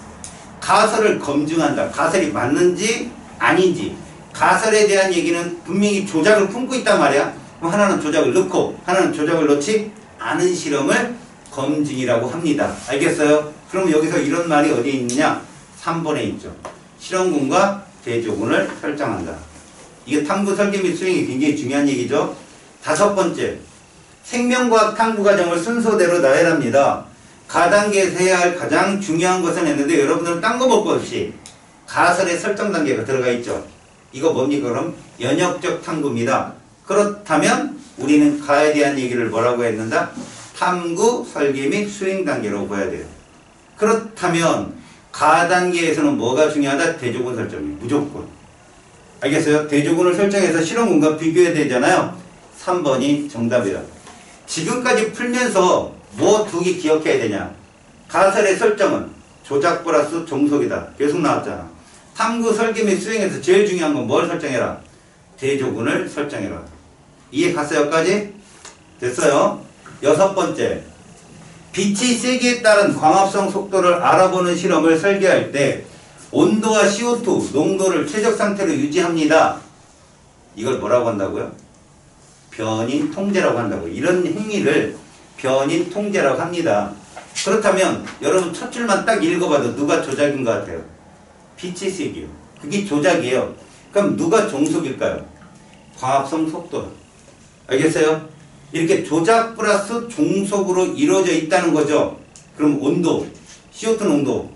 가설을 검증한다. 가설이 맞는지 아닌지. 가설에 대한 얘기는 분명히 조작을 품고 있단 말이야. 그럼 하나는 조작을 넣고 하나는 조작을 넣지 않은 실험을 검증이라고 합니다. 알겠어요? 그럼 여기서 이런 말이 어디에 있느냐? 3번에 있죠. 실험군과 대조군을 설정한다. 이게 탐구 설계 및 수행이 굉장히 중요한 얘기죠. 5번째, 생명과학 탐구 과정을 순서대로 나열합니다. 가단계에서 해야 할 가장 중요한 것은 했는데 여러분들은 딴 거 볼 것 없이 가설의 설정 단계가 들어가 있죠. 이거 뭡니까? 그럼 연역적 탐구입니다. 그렇다면 우리는 가에 대한 얘기를 뭐라고 했는다? 탐구, 설계 및 수행 단계로 봐야 돼요. 그렇다면 가 단계에서는 뭐가 중요하다? 대조군 설정이 무조건. 알겠어요? 대조군을 설정해서 실험군과 비교해야 되잖아요. 3번이 정답이다. 지금까지 풀면서 뭐 두 개 기억해야 되냐? 가설의 설정은 조작 플러스 종속이다. 계속 나왔잖아. 탐구, 설계 및 수행에서 제일 중요한 건 뭘 설정해라? 대조군을 설정해라. 이해 갔어요? 여기까지? 됐어요? 6번째, 빛의 세기에 따른 광합성 속도를 알아보는 실험을 설계할 때 온도와 CO2 농도를 최적 상태로 유지합니다. 이걸 뭐라고 한다고요? 변인 통제라고 한다고. 이런 행위를 변인 통제라고 합니다. 그렇다면 여러분 첫 줄만 딱 읽어봐도 누가 조작인 것 같아요? 빛의 세기요. 그게 조작이에요. 그럼 누가 종속일까요? 광합성 속도. 알겠어요? 이렇게 조작 플러스 종속으로 이루어져 있다는 거죠. 그럼 온도, CO2 농도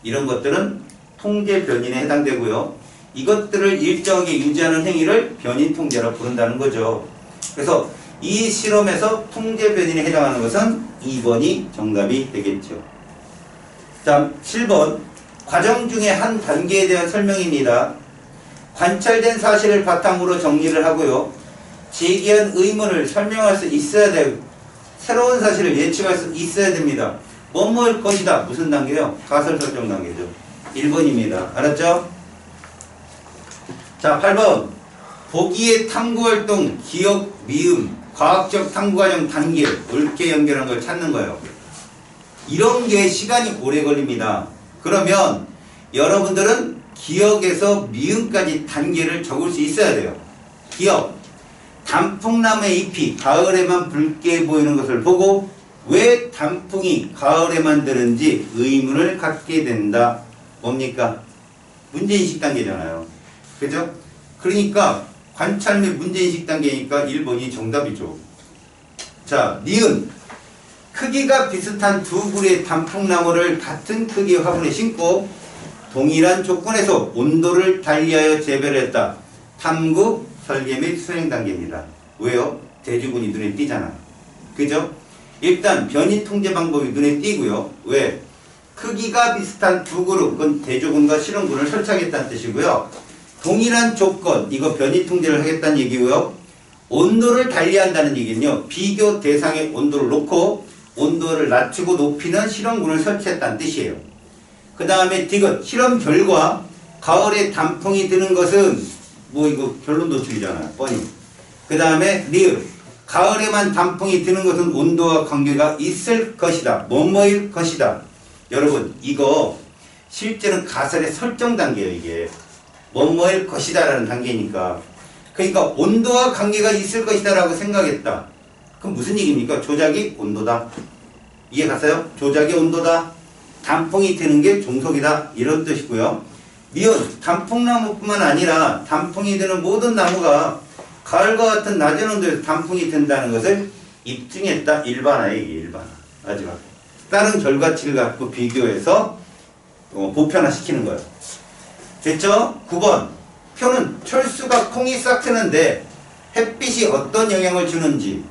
이런 것들은 통제 변인에 해당되고요. 이것들을 일정하게 유지하는 행위를 변인 통제라고 부른다는 거죠. 그래서 이 실험에서 통제 변인에 해당하는 것은 2번이 정답이 되겠죠. 다음 7번, 과정 중에 한 단계에 대한 설명입니다. 관찰된 사실을 바탕으로 정리를 하고요. 제기한 의문을 설명할 수 있어야 되고 새로운 사실을 예측할 수 있어야 됩니다. 뭐뭐일 것이다. 무슨 단계요? 가설 설정 단계죠. 1번입니다. 알았죠? 자, 8번. 보기의 탐구활동, 기억, 미음, 과학적 탐구과정 단계, 옳게 연결한 걸 찾는 거예요. 이런 게 시간이 오래 걸립니다. 그러면 여러분들은 기억에서 미음까지 단계를 적을 수 있어야 돼요. 기억. 단풍나무의 잎이 가을에만 붉게 보이는 것을 보고 왜 단풍이 가을에만 드는지 의문을 갖게 된다. 뭡니까? 문제인식 단계잖아요. 그죠? 그러니까 관찰 및 문제인식 단계니까 1번이 정답이죠. 자, 니은. 크기가 비슷한 두 그루의 단풍나무를 같은 크기의 화분에 심고 동일한 조건에서 온도를 달리하여 재배를 했다. 탐구, 설계 및 수행 단계입니다. 왜요? 대조군이 눈에 띄잖아요. 그죠? 일단 변인 통제 방법이 눈에 띄고요. 왜? 크기가 비슷한 두 그룹, 그건 대조군과 실험군을 설치하겠다는 뜻이고요. 동일한 조건, 이거 변인 통제를 하겠다는 얘기고요. 온도를 달리한다는 얘기는요. 비교 대상의 온도를 놓고 온도를 낮추고 높이는 실험군을 설치했다는 뜻이에요. 그 다음에 디귿, 실험 결과 가을에 단풍이 드는 것은 뭐 이거 결론 도출이잖아요. 뻔히. 그 다음에 리을, 가을에만 단풍이 드는 것은 온도와 관계가 있을 것이다. 뭐뭐일 것이다. 여러분 이거 실제는 가설의 설정 단계예요. 이게 뭐뭐일 것이다 라는 단계니까. 그러니까 온도와 관계가 있을 것이다 라고 생각했다. 그럼 무슨 얘기입니까? 조작이 온도다. 이해 갔어요? 조작이 온도다. 단풍이 드는 게 종속이다. 이런 뜻이고요. 미연, 단풍나무뿐만 아니라 단풍이 드는 모든 나무가 가을과 같은 낮은 온도에서 단풍이 든다는 것을 입증했다. 일반화에 이게 일반화. 마지막. 다른 결과치를 갖고 비교해서 보편화시키는 거예요. 됐죠? 9번. 표는 철수가 콩이 싹 트는데 햇빛이 어떤 영향을 주는지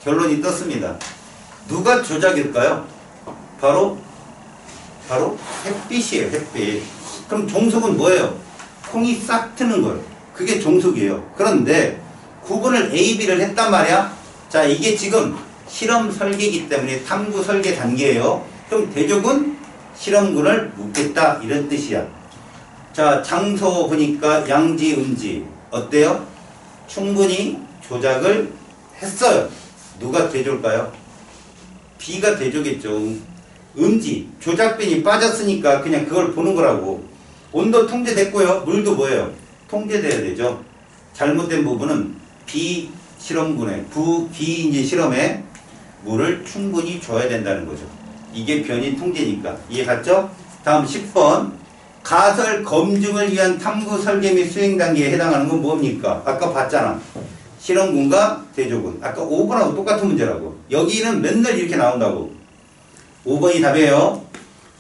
결론이 떴습니다. 누가 조작일까요? 바로 햇빛이에요. 햇빛. 그럼 종속은 뭐예요? 콩이 싹 트는 거예요. 그게 종속이에요. 그런데 구분을 A, B를 했단 말이야. 자, 이게 지금 실험 설계이기 때문에 탐구 설계 단계예요. 그럼 대조군 실험군을 묻겠다 이런 뜻이야. 자, 장소 보니까 양지, 음지 어때요? 충분히 조작을 했어요. 누가 대조일까요? B가 대조겠죠. 음지, 조작변이 빠졌으니까 그냥 그걸 보는 거라고. 온도 통제됐고요. 물도 뭐예요? 통제돼야 되죠. 잘못된 부분은 비실험군에, 비인지 실험에 물을 충분히 줘야 된다는 거죠. 이게 변이 통제니까. 이해 갔죠? 다음 10번. 가설 검증을 위한 탐구 설계 및 수행 단계에 해당하는 건 뭡니까? 아까 봤잖아. 실험군과 대조군. 아까 5번하고 똑같은 문제라고. 여기는 맨날 이렇게 나온다고. 5번이 답이에요.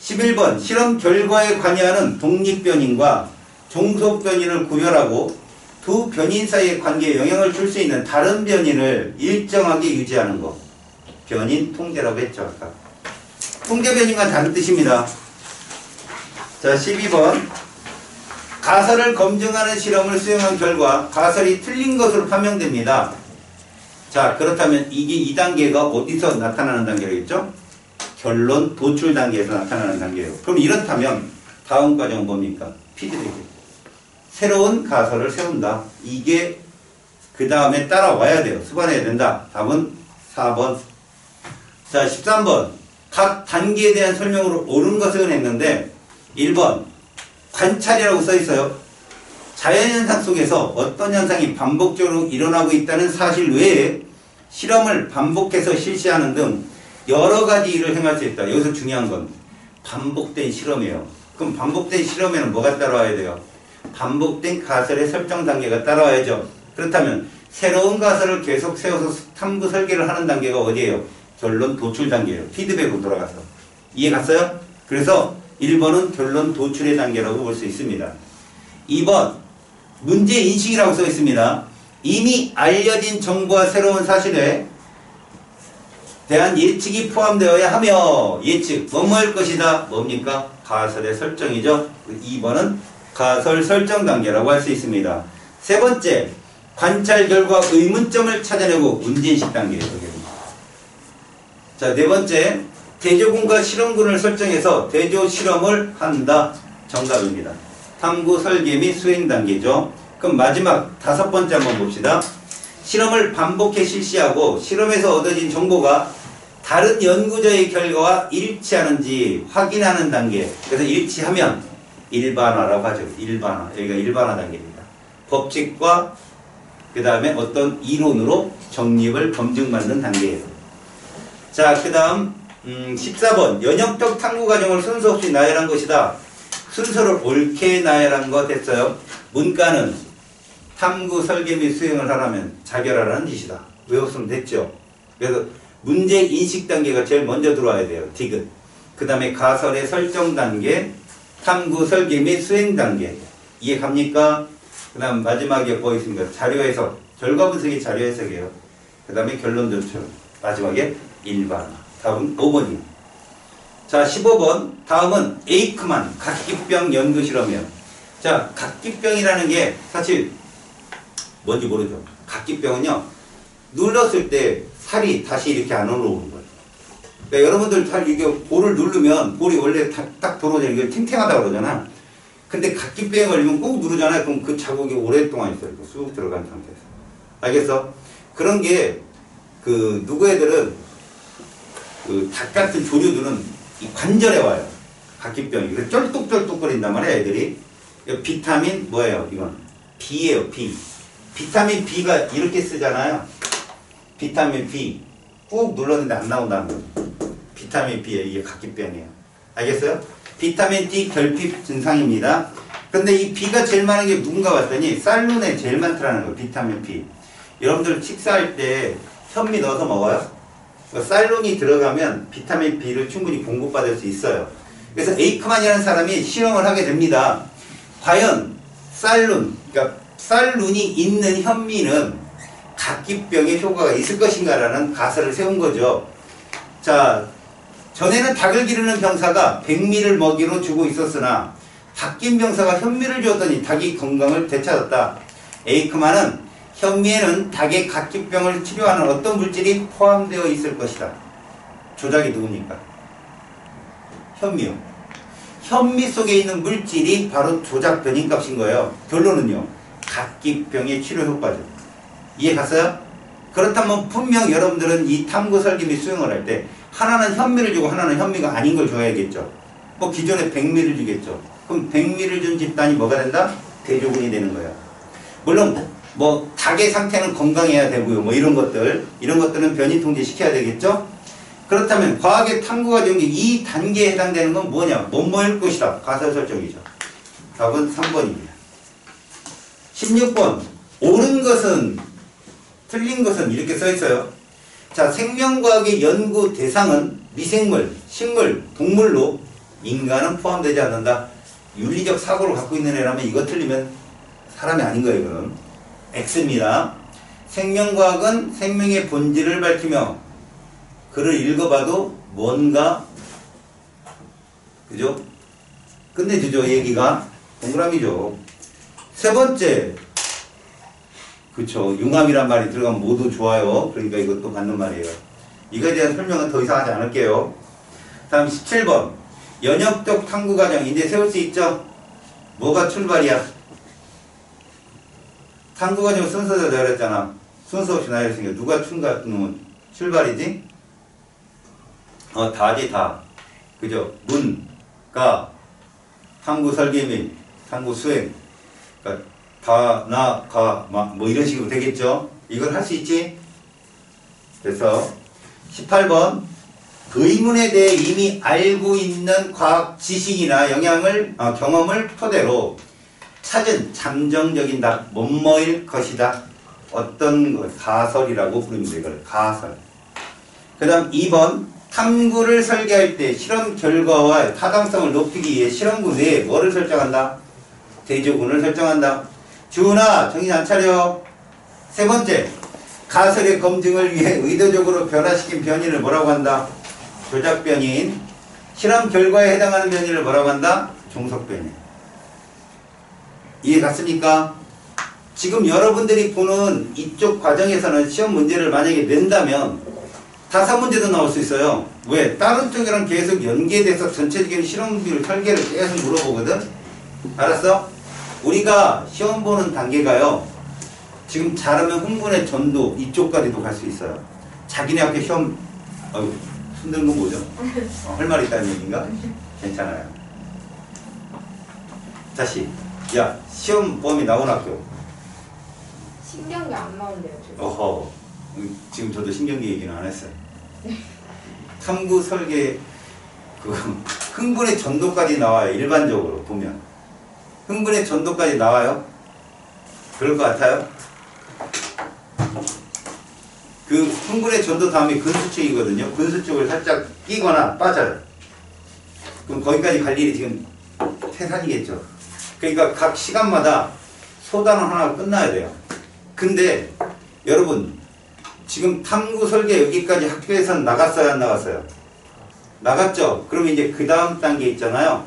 11번. 실험 결과에 관여하는 독립변인과 종속변인을 구별하고 두 변인 사이의 관계에 영향을 줄 수 있는 다른 변인을 일정하게 유지하는 것. 변인 통제라고 했죠. 아까. 통제 변인과 다른 뜻입니다. 자, 12번. 가설을 검증하는 실험을 수행한 결과 가설이 틀린 것으로 판명됩니다. 자, 그렇다면 이게 2단계가 어디서 나타나는 단계겠죠? 결론 도출 단계에서 나타나는 단계예요. 그럼 이렇다면 다음 과정은 뭡니까? 피드백. 새로운 가설을 세운다. 이게 그 다음에 따라와야 돼요. 수반해야 된다. 답은 4번. 자, 13번. 각 단계에 대한 설명으로 옳은 것을 했는데 1번 관찰이라고 써 있어요. 자연현상 속에서 어떤 현상이 반복적으로 일어나고 있다는 사실 외에 실험을 반복해서 실시하는 등 여러 가지 일을 행할 수 있다. 여기서 중요한 건 반복된 실험이에요. 그럼 반복된 실험에는 뭐가 따라와야 돼요? 반복된 가설의 설정 단계가 따라와야죠. 그렇다면 새로운 가설을 계속 세워서 탐구 설계를 하는 단계가 어디예요? 결론 도출 단계예요. 피드백으로 돌아가서. 이해 갔어요? 그래서 1번은 결론 도출의 단계라고 볼 수 있습니다. 2번 문제 인식이라고 써 있습니다. 이미 알려진 정보와 새로운 사실에 대한 예측이 포함되어야 하며 예측 뭐뭐할 것이다. 뭡니까? 가설의 설정이죠. 2번은 가설 설정 단계라고 할 수 있습니다. 세 번째 관찰 결과 의문점을 찾아내고 문제인식 단계예요. 자, 네 번째 대조군과 실험군을 설정해서 대조 실험을 한다. 정답입니다. 탐구 설계 및 수행 단계죠. 그럼 마지막 5번째 한번 봅시다. 실험을 반복해 실시하고 실험에서 얻어진 정보가 다른 연구자의 결과와 일치하는지 확인하는 단계. 그래서 일치하면 일반화라고 하죠. 일반화. 여기가 일반화 단계입니다. 법칙과 그 다음에 어떤 이론으로 정립을 검증받는 단계예요. 자, 그 다음 14번 연역적 탐구 과정을 순서 없이 나열한 것이다. 순서를 옳게 나열한 것 했어요. 문과는 탐구 설계 및 수행을 하라면 자결하라는 짓이다. 외웠으면 됐죠. 그래서 문제 인식 단계가 제일 먼저 들어와야 돼요. 디귿. 그 다음에 가설의 설정 단계, 탐구 설계 및 수행 단계. 이해 갑니까? 그 다음 마지막에 뭐 있습니까? 자료 해석. 결과 분석이 자료 해석이에요. 그 다음에 결론 도출. 마지막에 일반화. 다음은 5번이요. 자, 15번. 다음은 에이크만 각기병 연구 실험이에요. 자, 각기병이라는 게 사실 뭔지 모르죠. 각기병은요. 눌렀을 때 살이 다시 이렇게 안 올라오는 거예요. 그러니까 여러분들 잘 이게 볼을 누르면 볼이 원래 딱 들어오잖아요. 이게 탱탱하다고 그러잖아. 근데 각기병에 걸리면 꼭 누르잖아요. 그럼 그 자국이 오랫동안 있어요. 이렇게 쑥 들어간 상태에서. 알겠어? 그런 게 누구 애들은 닭 같은 조류들은 이 관절에 와요. 각기병이. 그래서 쩔뚝쩔뚝거린단 말이에요, 애들이. 비타민 뭐예요? 이건 B예요, B. 비타민 B가 이렇게 쓰잖아요. 비타민 B. 꾹 눌렀는데 안 나온다는 거예요. 비타민 B에 이게 각기병이에요. 알겠어요? 비타민 D 결핍 증상입니다. 근데 이 B가 제일 많은 게 누군가 봤더니 쌀룬에 제일 많더라는 거예요. 비타민 B. 여러분들 식사할 때 현미 넣어서 먹어요? 쌀룬이 들어가면 비타민 B를 충분히 공급받을 수 있어요. 그래서 에이크만이라는 사람이 실험을 하게 됩니다. 과연 그러니까 쌀룬이 있는 현미는 각기병에 효과가 있을 것인가라는 가설을 세운 거죠. 자, 전에는 닭을 기르는 병사가 백미를 먹이로 주고 있었으나 바뀐 병사가 현미를 줬더니 닭이 건강을 되찾았다. 에이크만은 현미에는 닭의 각기병을 치료하는 어떤 물질이 포함되어 있을 것이다. 조작이 누굽니까? 현미요. 현미 속에 있는 물질이 바로 조작 변인값인 거예요. 결론은요. 각기병의 치료 효과죠. 이해 갔어요? 그렇다면 분명 여러분들은 이 탐구 설계 및 수행을 할 때 하나는 현미를 주고 하나는 현미가 아닌 걸 줘야겠죠. 뭐 기존에 백미를 주겠죠. 그럼 백미를 준 집단이 뭐가 된다? 대조군이 되는 거예요. 물론 뭐 닭의 상태는 건강해야 되고요. 뭐 이런 것들은 변이 통제시켜야 되겠죠. 그렇다면 과학의 탐구 과정이 이 단계에 해당되는 건 뭐냐? 뭐뭐일 것이다. 가설 설정이죠. 답은 3번입니다. 16번 옳은 것은 틀린 것은 이렇게 써 있어요. 자, 생명과학의 연구 대상은 미생물, 식물, 동물로 인간은 포함되지 않는다. 윤리적 사고를 갖고 있는 애라면 이거 틀리면 사람이 아닌 거예요. 이거는 X입니다. 생명과학은 생명의 본질을 밝히며 글을 읽어봐도 뭔가 그죠? 끝내주죠. 얘기가 동그라미죠. 세 번째 그쵸. 융합이란 말이 들어가면 모두 좋아요. 그러니까 이것도 맞는 말이에요. 이거에 대한 설명은 더 이상 하지 않을게요. 다음 17번 연역적 탐구 과정 이제 세울 수 있죠? 뭐가 출발이야? 탐구 과정 순서대로 나열했잖아. 순서 없이 나열했으니까 누가 출발이지? 다지 다. 그죠? 문, 가, 탐구 설계 및 탐구 수행. 그러니까 다, 나, 가, 막, 뭐 이런 식으로 되겠죠? 이걸 할 수 있지? 그래서 18번 의문에 대해 이미 알고 있는 과학 지식이나 경험을 토대로 찾은 잠정적인 답, 뭐뭐일 것이다. 어떤 것, 가설이라고 부릅니다. 이걸 가설. 그 다음 2번 탐구를 설계할 때 실험 결과와 타당성을 높이기 위해 실험구 내에 뭐를 설정한다? 대조군을 설정한다. 주은아 정신 안 차려. 세 번째 가설의 검증을 위해 의도적으로 변화시킨 변이를 뭐라고 한다? 조작 변이인. 실험 결과에 해당하는 변이를 뭐라고 한다? 종속 변이. 이해 갔습니까? 지금 여러분들이 보는 이쪽 과정에서는 시험 문제를 만약에 낸다면 다섯 문제도 나올 수 있어요. 왜? 다른 쪽이랑 계속 연계돼서 전체적인 실험비를 설계를 계속 물어보거든. 알았어? 우리가 시험 보는 단계가요. 지금 잘하면 흥분의 전도 이쪽까지도 갈 수 있어요. 자기네 학교 시험 흔드는 건 뭐죠? 할 말 있다는 얘기인가? 괜찮아요. 다시 야 시험 범위 나온 학교. 신경이 안 나온대요. 지금. 어허. 지금 저도 신경기 얘기는 안 했어요. 탐구 설계 흥분의 전도까지 나와요. 일반적으로 보면 흥분의 전도까지 나와요. 그럴 것 같아요. 그 흥분의 전도 다음에 근수축이거든요. 근수축을 살짝 끼거나 빠져요. 그럼 거기까지 갈 일이 지금 태산이겠죠. 그러니까 각 시간마다 소단원 하나가 끝나야 돼요. 근데 여러분 지금 탐구 설계 여기까지 학교에서는 나갔어요 안 나갔어요? 나갔죠. 그러면 이제 그 다음 단계 있잖아요.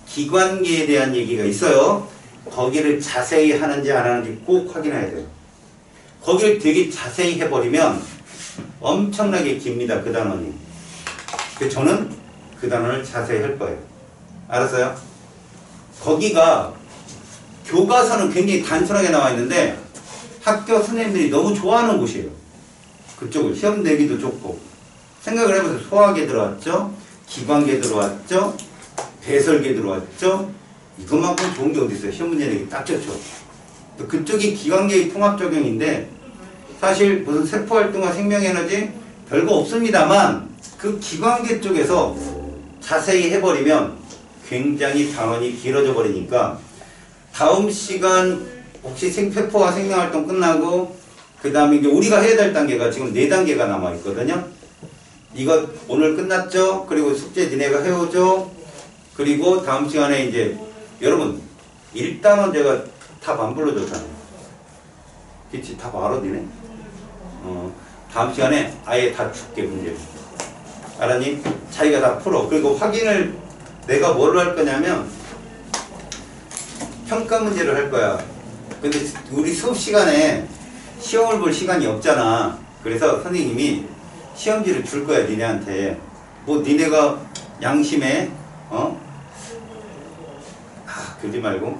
기관계에 대한 얘기가 있어요. 거기를 자세히 하는지 안 하는지 꼭 확인해야 돼요. 거기를 되게 자세히 해버리면 엄청나게 깁니다. 그 단원이. 그래서 저는 그 단원을 자세히 할 거예요. 알았어요? 거기가 교과서는 굉장히 단순하게 나와 있는데 학교 선생님들이 너무 좋아하는 곳이에요. 그쪽을 시험 내기도 좋고. 생각을 해보세요. 소화계 들어왔죠? 기관계 들어왔죠? 배설계 들어왔죠? 이것만큼 좋은 게 어디 있어요? 시험 문제 내기 딱 좋죠. 그쪽이 기관계의 통합 적용인데 사실 무슨 세포활동과 생명에너지 별거 없습니다만 그 기관계 쪽에서 자세히 해버리면 굉장히 단원이 길어져 버리니까 다음 시간 혹시 세포와 생명활동 끝나고 그 다음에 이제 우리가 해야 될 단계가 지금 4단계가 남아 있거든요. 이거 오늘 끝났죠? 그리고 숙제 니네가 해오죠? 그리고 다음 시간에 이제 여러분 1단원 제가 답 안 불러줬잖아요. 그치? 답 알아듣네? 다음 시간에 아예 다 줄게 문제. 알았니? 자기가 다 풀어. 그리고 확인을 내가 뭐를 할 거냐면 평가 문제를 할 거야. 근데 우리 수업 시간에 시험을 볼 시간이 없잖아. 그래서 선생님이 시험지를 줄 거야 니네한테. 뭐 니네가 양심에 그러지 말고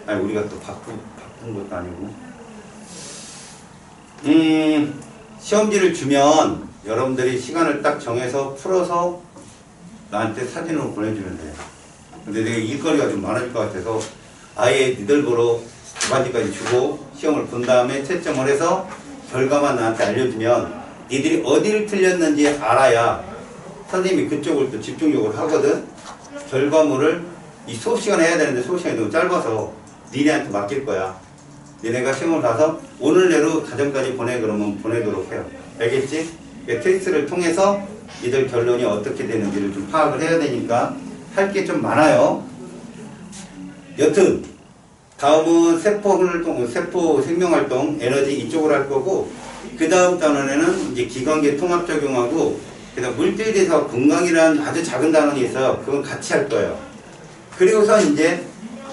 아니 우리가 또 바쁜 것도 아니고 시험지를 주면 여러분들이 시간을 딱 정해서 풀어서 나한테 사진으로 보내주면 돼요. 근데 내가 일거리가 좀 많아질 것 같아서 아예 니들 보러 두 가지까지 주고 시험을 본 다음에 채점을 해서 결과만 나한테 알려주면 니들이 어디를 틀렸는지 알아야 선생님이 그쪽을 또 집중적으로 하거든. 결과물을 이 수업 시간에 해야 되는데 수업 시간이 너무 짧아서 니네한테 맡길 거야. 니네가 시험을 봐서 오늘 내로 자정까지 보내 그러면 보내도록 해요. 알겠지? 테스트를 통해서 이들 결론이 어떻게 되는지를 좀 파악을 해야 되니까 할 게 좀 많아요. 여튼 다음은 세포 생명활동 에너지 이쪽으로 할 거고, 그 다음 단원에는 이제 기관계 통합 적용하고, 그 다음 물질대사 건강이라는 아주 작은 단원이 있어요. 그건 같이 할 거예요. 그리고서 이제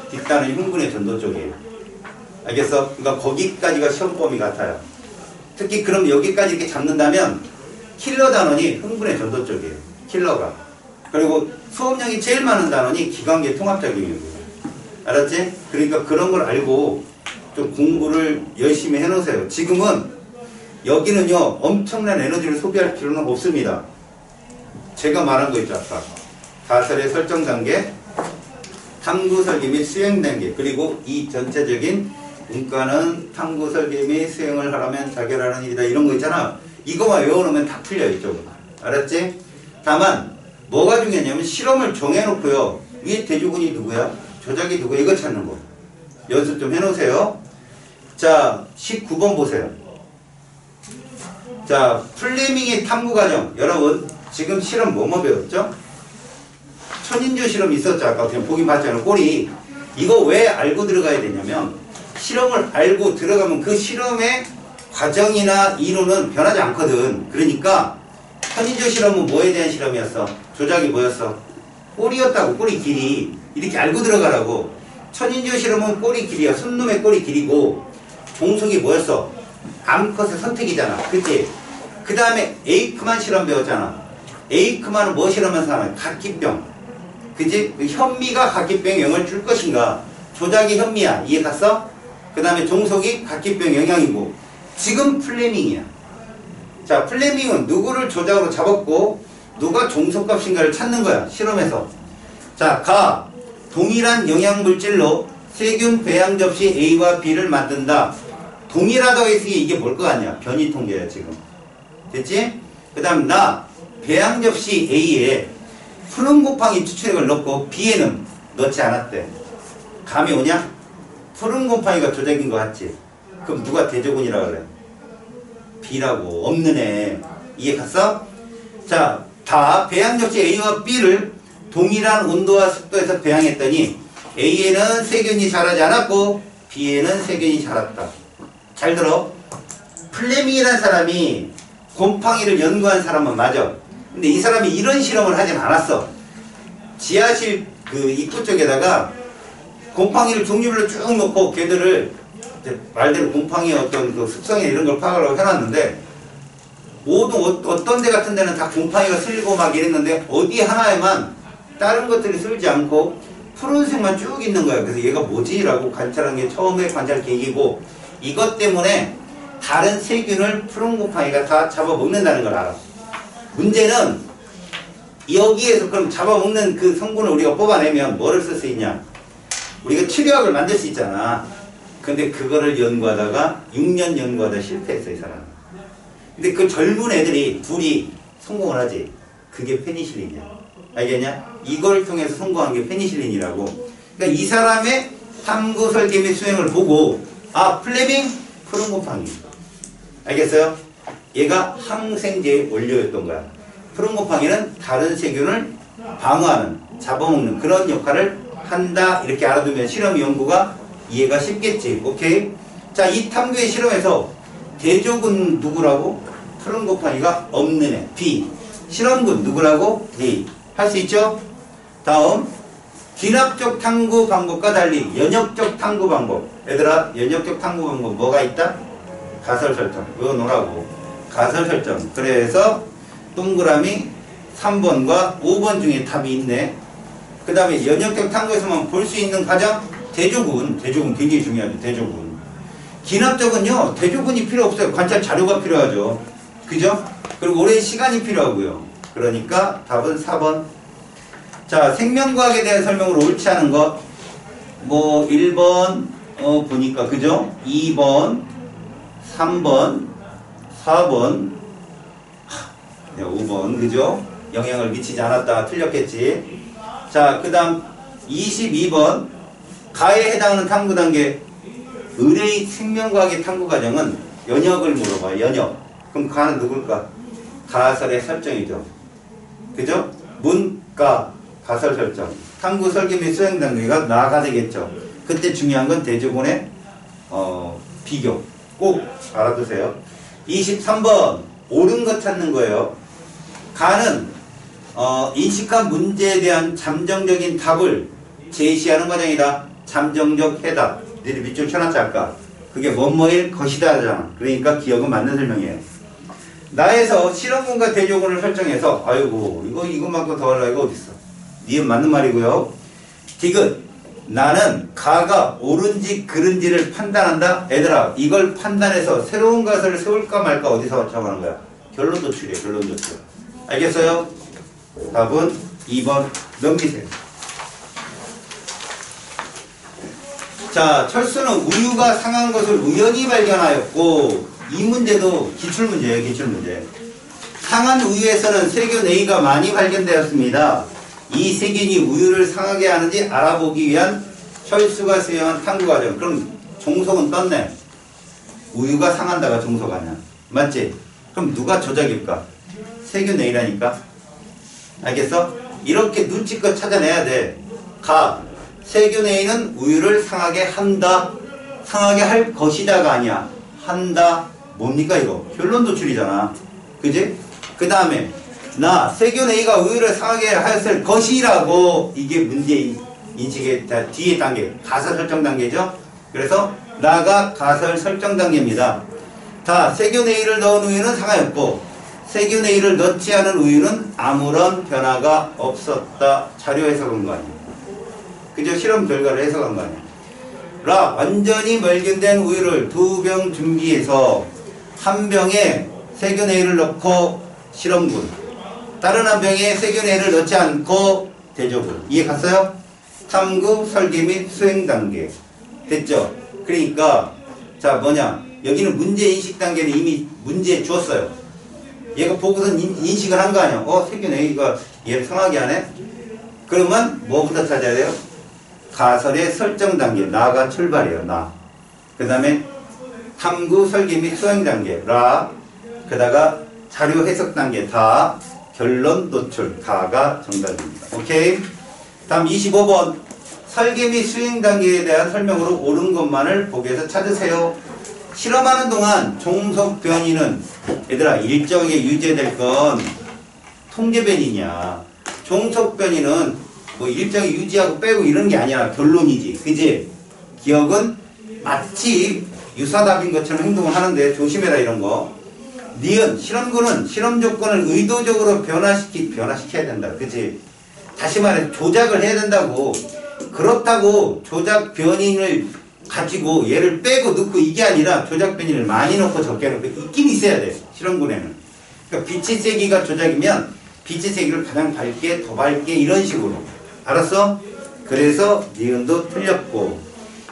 뒷단은 흉분의 전도 쪽이에요. 알겠어? 그러니까 거기까지가 시험 범위 같아요. 특히 그럼 여기까지 이렇게 잡는다면 킬러 단원이 흥분의 전도 쪽이에요. 킬러가. 그리고 수업량이 제일 많은 단원이 기관계 통합작용이에요. 알았지? 그러니까 그런 걸 알고 좀 공부를 열심히 해놓으세요. 지금은 여기는요 엄청난 에너지를 소비할 필요는 없습니다. 제가 말한 거 있죠 아까. 가설의 설정 단계, 탐구 설계 및 수행 단계, 그리고 이 전체적인 문과는 탐구 설계 및 수행을 하려면 자결하는 일이다, 이런 거 있잖아. 이거만 외워놓으면 다 풀려 이쪽은. 알았지? 다만 뭐가 중요하냐면 실험을 정해놓고요 위에 대조군이 누구야? 조작이 누구야? 이거 찾는 거 연습 좀 해놓으세요. 자 19번 보세요. 자 플레밍의 탐구 과정, 여러분 지금 실험 뭐뭐 배웠죠? 천인조 실험 있었죠. 아까 그냥 보기 봤잖아요. 꼬리. 이거 왜 알고 들어가야 되냐면 실험을 알고 들어가면 그 실험의 과정이나 이론은 변하지 않거든. 그러니까 천인조 실험은 뭐에 대한 실험이었어? 조작이 뭐였어? 꼬리였다고. 꼬리 길이. 이렇게 알고 들어가라고. 천인조 실험은 꼬리 길이야. 순놈의 꼬리 길이고, 종속이 뭐였어? 암컷의 선택이잖아. 그치? 그 다음에 에이크만 실험 배웠잖아. 에이크만은 뭐 실험해서 하면 각기병. 그치? 그 현미가 각기병 영향을 줄 것인가? 조작이 현미야. 이해 갔어? 그 다음에 종속이 각기병 영향이고, 지금 플레밍이야. 자, 플레밍은 누구를 조작으로 잡았고 누가 종속값인가를 찾는 거야. 실험에서. 자, 동일한 영양물질로 세균 배양 접시 A와 B를 만든다. 동일하다고 했으니 이게 뭘 것 같냐? 변이 통계야 지금. 됐지? 그 다음 배양 접시 A에 푸른 곰팡이 추출액을 넣고 B에는 넣지 않았대. 감이 오냐? 푸른 곰팡이가 조작인 거 같지? 그럼 누가 대조군이라고 그래? B라고. 없는 애. 이해 갔어? 자, 다 배양 접시 A와 B를 동일한 온도와 습도에서 배양했더니 A에는 세균이 자라지 않았고 B에는 세균이 자랐다. 잘 들어. 플레밍이라는 사람이 곰팡이를 연구한 사람은 맞아. 근데 이 사람이 이런 실험을 하진 않았어. 지하실 그 입구 쪽에다가 곰팡이를 종류별로 쭉 놓고 걔들을 말대로 곰팡이의 어떤 그 습성이나 이런 걸 파악하려고 해놨는데, 모든 어떤 데 같은 데는 다 곰팡이가 슬고 막 이랬는데 어디 하나에만 다른 것들이 슬지 않고 푸른색만 쭉 있는 거야. 그래서 얘가 뭐지? 라고 관찰한 게 처음에 관찰 계기고, 이것 때문에 다른 세균을 푸른 곰팡이가 다 잡아먹는다는 걸 알아. 문제는 여기에서 그럼 잡아먹는 그 성분을 우리가 뽑아내면 뭐를 쓸 수 있냐? 우리가 치료약을 만들 수 있잖아. 근데 그거를 연구하다가 6년 연구하다 실패했어 이 사람. 근데 그 젊은 애들이 둘이 성공을 하지. 그게 페니실린이야. 알겠냐? 이걸 통해서 성공한 게 페니실린이라고. 그러니까 이 사람의 탐구 설계 및 수행을 보고 플레밍 푸른 곰팡이. 알겠어요? 얘가 항생제의 원료였던 거야. 푸른 곰팡이는 다른 세균을 방어하는, 잡아먹는 그런 역할을 한다. 이렇게 알아두면 실험 연구가 이해가 쉽겠지. 오케이? 자, 이 탐구의 실험에서 대조군 누구라고? 푸른 곰팡이가 없는 애. B. 실험군 누구라고? D. 할 수 있죠? 다음, 기납적 탐구 방법과 달리 연역적 탐구 방법. 얘들아, 연역적 탐구 방법 뭐가 있다? 가설 설정. 외워놓으라고. 가설 설정. 그래서 동그라미 3번과 5번 중에 답이 있네. 그 다음에 연역적 탐구에서만 볼 수 있는 과정, 대조군 굉장히 중요하죠. 대조군. 기납적은요, 대조군이 필요 없어요. 관찰 자료가 필요하죠. 그죠? 그리고 오랜 시간이 필요하고요. 그러니까 답은 4번. 자, 생명과학에 대한 설명으로 옳지 않은 것. 뭐, 1번, 보니까, 그죠? 2번, 3번, 4번, 5번, 그죠? 영향을 미치지 않았다. 틀렸겠지. 자, 그 다음 22번. 가에 해당하는 탐구 단계. 의뢰의 생명과학의 탐구 과정은 연역을 물어봐요. 연역. 그럼 가는 누굴까? 가설의 설정이죠. 그죠? 문가, 가설 설정. 탐구 설계 및 수행 단계가 나가 되겠죠. 그때 중요한 건 대조군의 비교. 꼭 알아두세요. 23번. 옳은 것 찾는 거예요. 가는 인식한 문제에 대한 잠정적인 답을 제시하는 과정이다. 잠정적 해답. 니들 밑줄 쳐놨지 아까. 그게 뭐뭐일 것이다 하잖아. 그러니까 기억은 맞는 설명이에요. 나에서 실험군과 대조군을 설정해서 아이고 이것만큼 더 하려 이거 어딨어. 니은 맞는 말이고요. 디귿. 나는 가가 옳은지 그른지를 판단한다. 얘들아 이걸 판단해서 새로운 가설을 세울까 말까 어디서 정하는 거야? 결론 도출이에요. 결론 도출. 알겠어요? 답은 2번 넘기세요. 자, 철수는 우유가 상한 것을 우연히 발견하였고 이 문제도 기출문제예요. 기출문제. 상한 우유에서는 세균 A가 많이 발견되었습니다. 이 세균이 우유를 상하게 하는지 알아보기 위한 철수가 수행한 탐구 과정. 그럼 종속은 떴네. 우유가 상한다가 종속 아니야. 맞지? 그럼 누가 조작일까? 세균 A라니까. 알겠어? 이렇게 눈치껏 찾아내야 돼. 가. 세균 A는 우유를 상하게 한다. 상하게 할 것이다가 아니야. 한다. 뭡니까 이거? 결론 도출이잖아. 그지? 그 다음에 나 세균 A가 우유를 상하게 하였을 것이라고. 이게 문제 인식의 뒤에 단계. 가설 설정 단계죠. 그래서 나가 가설 설정 단계입니다. 다 세균 A를 넣은 우유는 상하였고 세균 A를 넣지 않은 우유는 아무런 변화가 없었다. 자료 해석한 거 아니야. 그죠? 실험 결과를 해석한 거 아니야. 라. 완전히 멸균된 우유를 2병 준비해서 한 병에 세균 A를 넣고 실험군, 다른 한 병에 세균 A를 넣지 않고 대조군. 이해 갔어요? 탐구, 설계 및 수행 단계. 됐죠? 그러니까 자 뭐냐, 여기는 문제 인식 단계는 이미 문제 주었어요. 얘가 보고선 인식을 한 거 아니야. 세균 A가 얘를 상하게 하네? 그러면 뭐부터 찾아야 돼요? 가설의 설정 단계. 나가 출발이에요. 나. 그 다음에 탐구, 설계 및 수행 단계. 라. 그다가 자료 해석 단계. 다. 결론 도출. 다가 정답입니다. 오케이? 다음 25번. 설계 및 수행 단계에 대한 설명으로 옳은 것만을 보기에서 찾으세요. 실험하는 동안 종속 변이는 얘들아 일정하게 유지될 건 통계 변이냐. 종속 변이는 뭐 일정히 유지하고 빼고 이런 게 아니라 결론이지. 그지? 기억은 마치 유사답인 것처럼 행동을 하는데 조심해라 이런 거. 니은 실험군은 실험 조건을 의도적으로 변화시켜야 된다. 그치? 다시 말해 조작을 해야 된다고. 그렇다고 조작 변인을 가지고 얘를 빼고 넣고 이게 아니라 조작 변인을 많이 넣고 적게 넣고 있긴 있어야 돼. 실험군에는. 그러니까 빛의 세기가 조작이면 빛의 세기를 가장 밝게 더 밝게 이런 식으로. 알았어? 그래서 니은도 틀렸고,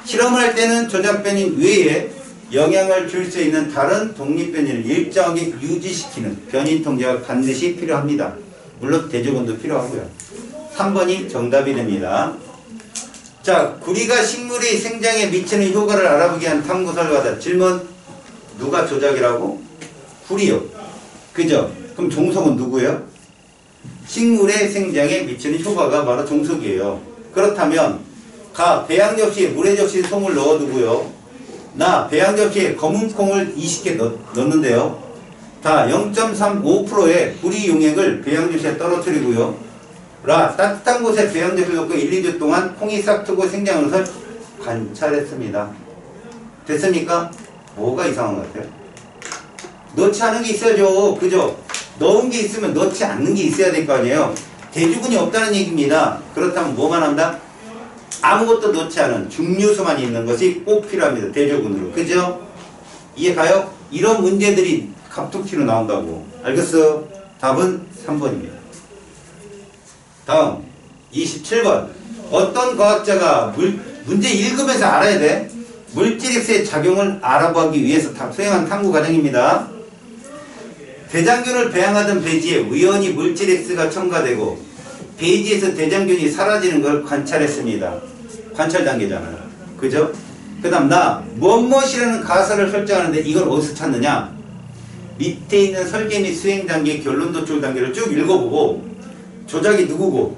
실험을 할 때는 조작 변인 외에 영향을 줄 수 있는 다른 독립 변인을 일정하게 유지시키는 변인 통제가 반드시 필요합니다. 물론 대조군도 필요하고요. 3번이 정답이 됩니다. 자, 구리가 식물의 생장에 미치는 효과를 알아보기 위한 탐구 설과다. 질문. 누가 조작이라고? 구리요. 그죠? 그럼 종속은 누구예요? 식물의 생장에 미치는 효과가 바로 종속이에요. 그렇다면 가. 배양 접시에 물에 적신 솜을 넣어두고요. 나. 배양 접시에 검은 콩을 20개 넣는데요. 다. 0.35%의 구리 용액을 배양 접시에 떨어뜨리고요. 라. 따뜻한 곳에 배양 접시를 넣고 1, 2주 동안 콩이 싹트고 생장하는 것을 관찰했습니다. 됐습니까? 뭐가 이상한 것 같아요? 넣지 않은 게 있어야죠. 그죠? 넣은 게 있으면 넣지 않는 게 있어야 될 거 아니에요. 대조군이 없다는 얘기입니다. 그렇다면 뭐만 한다? 아무것도 넣지 않은 중류수만 있는 것이 꼭 필요합니다. 대조군으로. 그죠? 이해 가요? 이런 문제들이 갑툭튀로 나온다고. 알겠어? 답은 3번입니다. 다음 27번. 어떤 과학자가 문제 읽으면서 알아야 돼. 물질 X의 작용을 알아보기 위해서 수행한 탐구 과정입니다. 대장균을 배양하던 배지에 우연히 물질 X가 첨가되고 배지에서 대장균이 사라지는 걸 관찰했습니다. 관찰 단계잖아요. 그죠? 그 다음 무엇이라는 가설을 설정하는데 이걸 어디서 찾느냐? 밑에 있는 설계 및 수행 단계, 결론 도출 단계를 쭉 읽어보고 조작이 누구고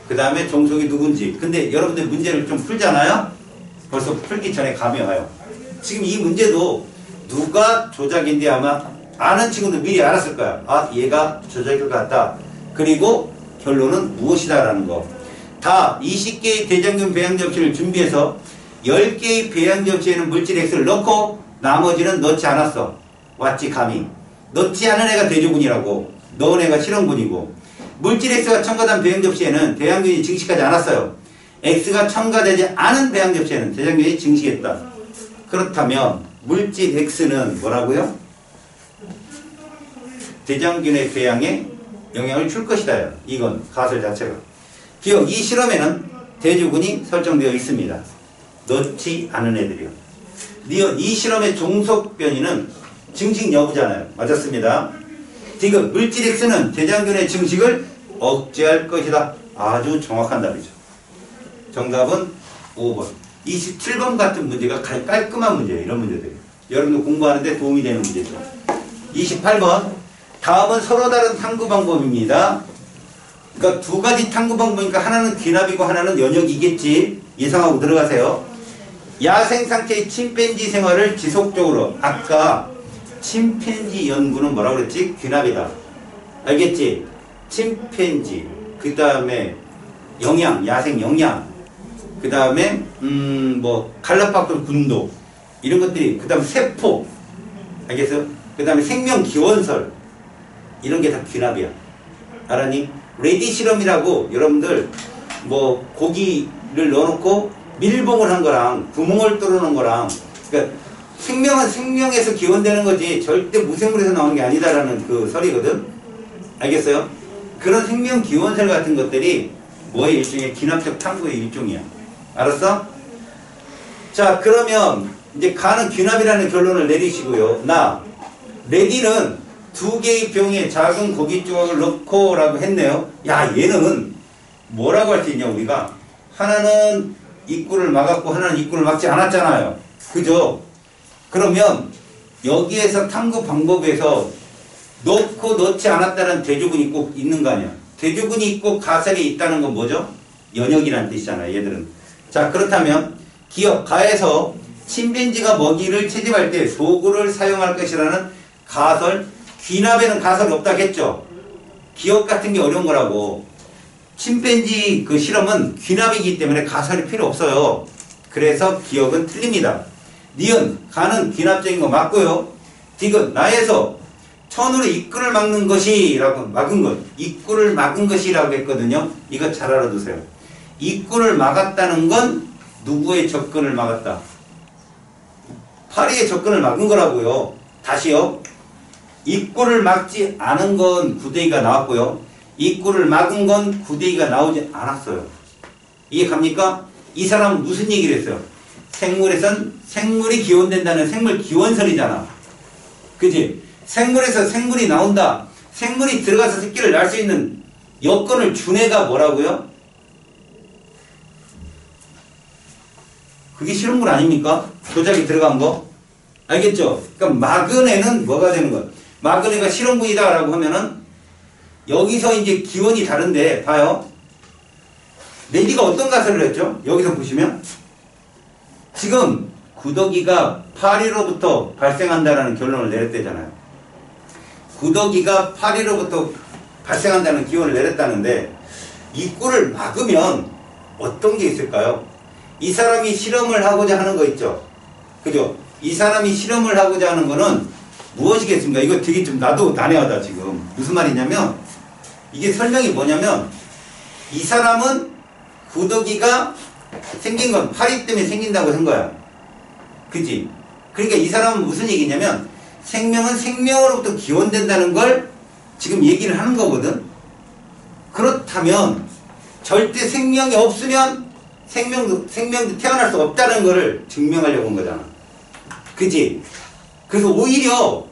그 다음에 종속이 누군지. 근데 여러분들 문제를 좀 풀잖아요? 벌써 풀기 전에 감이 와요. 지금 이 문제도 누가 조작인지 아마 아는 친구도 미리 알았을 거야. 아, 얘가 조작일 것 같다. 그리고 결론은 무엇이다 라는 거. 다 20개의 대장균 배양 접시를 준비해서 10개의 배양 접시에는 물질 X를 넣고 나머지는 넣지 않았어. 왔지 감이. 넣지 않은 애가 대조군이라고. 넣은 애가 실험군이고. 물질 X가 첨가된 배양 접시에는 대장균이 증식하지 않았어요. X가 첨가되지 않은 배양 접시에는 대장균이 증식했다. 그렇다면 물질 X는 뭐라고요? 대장균의 배양에 영향을 줄 것이다. 이건 가설 자체가. 기억, 이 실험에는 대조군이 설정되어 있습니다. 넣지 않은 애들이요. 니은, 이 실험의 종속 변이는 증식 여부잖아요. 맞았습니다. 지금 물질 X는 대장균의 증식을 억제할 것이다. 아주 정확한 답이죠. 정답은 5번. 27번 같은 문제가 깔끔한 문제예요. 이런 문제들이. 여러분도 공부하는데 도움이 되는 문제죠. 28번. 다음은 서로 다른 탐구 방법입니다. 그러니까 두 가지 탐구 방법이니까 하나는 귀납이고 하나는 연역이겠지. 예상하고 들어가세요. 야생 상태의 침팬지 생활을 지속적으로. 아까 침팬지 연구는 뭐라고 그랬지? 귀납이다. 알겠지? 침팬지. 그 다음에 영양, 야생 영양. 그 다음에 갈라파고스 군도. 이런 것들이. 그 다음에 세포. 알겠어요? 그 다음에 생명 기원설. 이런 게 다 귀납이야. 알았니? 레디 실험이라고 여러분들 고기를 넣어놓고 밀봉을 한 거랑 구멍을 뚫어놓은 거랑, 그러니까 생명은 생명에서 기원되는 거지 절대 무생물에서 나오는 게 아니다라는 그 설이거든. 알겠어요? 그런 생명 기원설 같은 것들이 뭐의 일종의 귀납적 탐구의 일종이야. 알았어? 자, 그러면 이제 가는 귀납이라는 결론을 내리시고요. 레디는 2개의 병에 작은 고기 조각을 넣고 라고 했네요. 야, 얘는 뭐라고 할 수 있냐, 우리가. 하나는 입구를 막았고 하나는 입구를 막지 않았잖아요. 그죠? 그러면 여기에서 탐구 방법에서 넣고 넣지 않았다는 대조군이 꼭 있는 거 아니야. 대조군이 있고 가설이 있다는 건 뭐죠? 연역이라는 뜻이잖아요, 얘들은. 자, 그렇다면 기억, 가에서 침팬지가 먹이를 채집할 때 도구를 사용할 것이라는 가설, 귀납에는 가설이 없다겠죠. 기억 같은 게 어려운 거라고. 침팬지 그 실험은 귀납이기 때문에 가설이 필요 없어요. 그래서 기억은 틀립니다. 니은, 가는 귀납적인 거 맞고요. 디귿, 나에서 천으로 입구를 막는 것이라고, 막은 것, 입구를 막은 것이라고 했거든요. 이거 잘 알아두세요. 입구를 막았다는 건 누구의 접근을 막았다? 파리의 접근을 막은 거라고요. 다시요. 입구를 막지 않은 건 구데기가 나왔고요. 입구를 막은 건 구데기가 나오지 않았어요. 이해 갑니까? 이 사람은 무슨 얘기를 했어요? 생물에선 생물이 기원된다는 생물 기원설이잖아. 그지? 생물에서 생물이 나온다. 생물이 들어가서 새끼를 낳을 수 있는 여건을 준 애가 뭐라고요? 그게 실험물 아닙니까? 조작이 들어간 거? 알겠죠? 그러니까 막은 애는 뭐가 되는 거야? 막은 애가 실험군이다 라고 하면은 여기서 이제 기원이 다른데 봐요. 레디가 어떤 가설을 했죠? 여기서 보시면 지금 구더기가 파리로부터 발생한다는 결론을 내렸대잖아요. 구더기가 파리로부터 발생한다는 기원을 내렸다는데 입구를 막으면 어떤 게 있을까요? 이 사람이 실험을 하고자 하는 거 있죠? 그죠? 이 사람이 실험을 하고자 하는 거는 무엇이겠습니까? 이거 되게 좀 나도 난해하다 지금. 무슨 말이냐면 이게 설명이 뭐냐면 이 사람은 구더기가 생긴 건 파리 때문에 생긴다고 한 거야. 그지? 그러니까 이 사람은 무슨 얘기냐면 생명은 생명으로부터 기원된다는 걸 지금 얘기를 하는 거거든. 그렇다면 절대 생명이 없으면 생명도 태어날 수 없다는 거를 증명하려고 한 거잖아. 그지? 그래서 오히려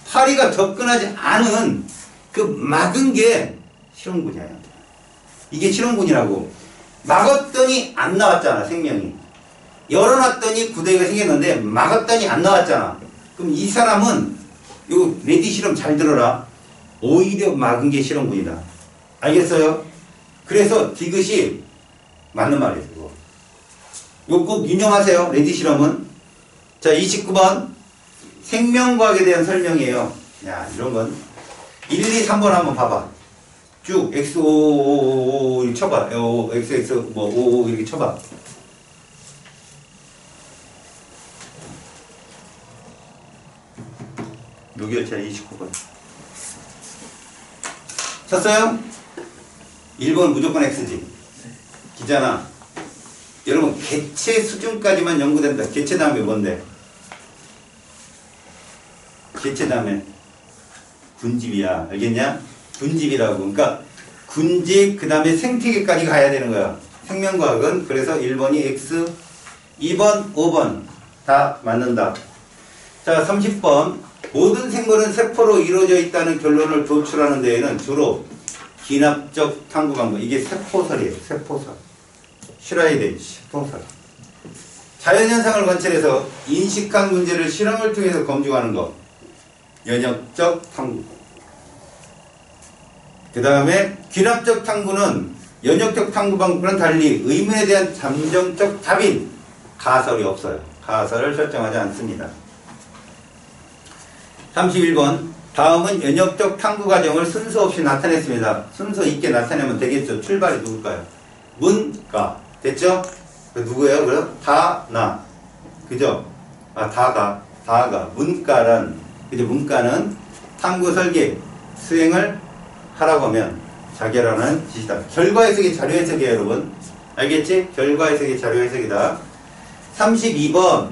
파리가 접근하지 않은 그 막은 게 실험군이야. 이게 실험군이라고. 막았더니 안 나왔잖아, 생명이. 열어놨더니 구더기가 생겼는데 막았더니 안 나왔잖아. 그럼 이 사람은 요 레디 실험 잘 들어라. 오히려 막은 게 실험군이다. 알겠어요? 그래서 디귿이 맞는 말이에요. 이거 꼭 인용하세요. 레디 실험은. 자, 29번 생명과학에 대한 설명이에요. 야, 이런 건 1, 2, 3번 한번 봐봐. 쭉 x 5 이렇게 쳐봐. x 뭐 5 이렇게 쳐봐. 요기열차 29번 쳤어요? 1번 무조건 x지. 기잖아. 여러분 개체 수준까지만 연구된다. 개체 다음에 뭔데? 개체 다음에 군집이야. 알겠냐? 군집이라고. 그러니까 군집 그 다음에 생태계까지 가야 되는 거야. 생명과학은. 그래서 1번이 x, 2번, 5번 다 맞는다. 자, 30번 모든 생물은 세포로 이루어져 있다는 결론을 도출하는 데에는 주로 기납적 탐구 방법. 이게 세포설이에요. 세포설. 실화에 대한 세포설. 자연현상을 관찰해서 인식한 문제를 실험을 통해서 검증하는 것. 연역적 탐구. 그 다음에 귀납적 탐구는 연역적 탐구 방법과는 달리 의문에 대한 잠정적 답인 가설이 없어요. 가설을 설정하지 않습니다. 31번 다음은 연역적 탐구 과정을 순서 없이 나타냈습니다. 순서 있게 나타내면 되겠죠. 출발이 누굴까요? 문가. 됐죠? 누구예요? 그래서 다나. 그죠? 아, 다가. 문가란. 그죠? 문가는 탐구 설계, 수행을 하라고 하면 자결하는 지시다. 결과 해석이 자료 해석이에요, 여러분. 알겠지? 결과 해석이 자료 해석이다. 32번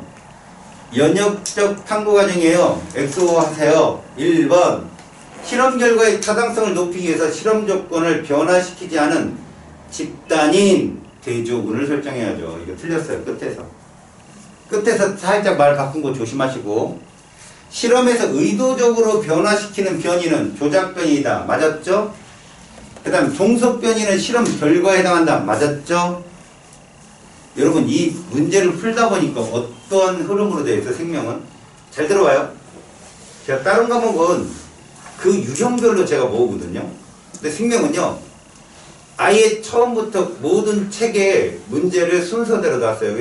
연역적 탐구 과정이에요. XO 하세요. 1번 실험 결과의 타당성을 높이기 위해서 실험 조건을 변화시키지 않은 집단인 대조군을 설정해야죠. 이거 틀렸어요. 끝에서 살짝 말 바꾼 거 조심하시고. 실험에서 의도적으로 변화시키는 변이는 조작 변이다. 맞았죠? 그 다음 종속 변이는 실험 결과에 해당한다. 맞았죠? 여러분 이 문제를 풀다 보니까 어떠한 흐름으로 되어 있어 생명은? 잘 들어봐요. 제가 다른 과목은 그 유형별로 제가 모으거든요. 근데 생명은요. 아예 처음부터 모든 책에 문제를 순서대로 놨어요.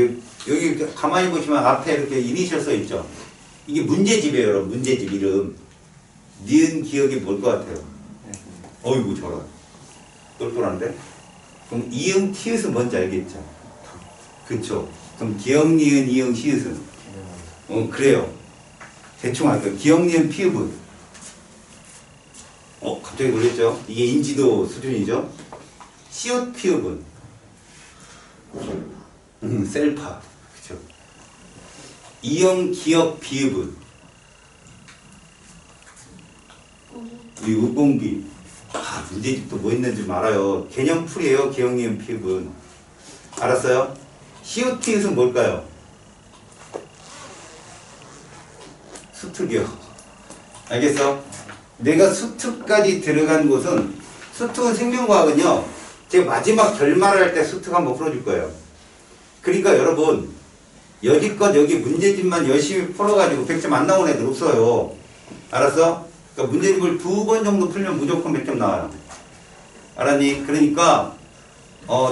여기 가만히 보시면 앞에 이렇게 이니셜 써 있죠. 이게 문제집이에요, 여러분. 문제집 이름. 니은 기억이 뭘 것 같아요? 어이구 저런. 똘똘한데? 그럼 이응 티읕은 뭔지 알겠죠? 그쵸? 그럼 기억, 니은, 이응, 시읒은? 그래요. 대충 할게요. 기억, 니은, 피읍은? 갑자기 놀랬죠? 이게 인지도 수준이죠? 시읒, 피읍은? 셀파. 그쵸? 이응, 기억, 비읍은? 우리 우공비. 문제집도 뭐 있는지 알아요. 개념풀이에요. 기억, 니은, 피읍은. 알았어요? 시읒, 티읒은 뭘까요? 수특이요. 알겠어? 내가 수특까지 들어간 곳은 수특은 생명과학은요. 제가 마지막 결말을 할 때 수특 한번 풀어줄 거예요. 그러니까 여러분 여기껏 여기 문제집만 열심히 풀어가지고 100점 안 나온 애들 없어요. 알았어? 그러니까 문제집을 2번 정도 풀면 무조건 100점 나와요. 알았니? 그러니까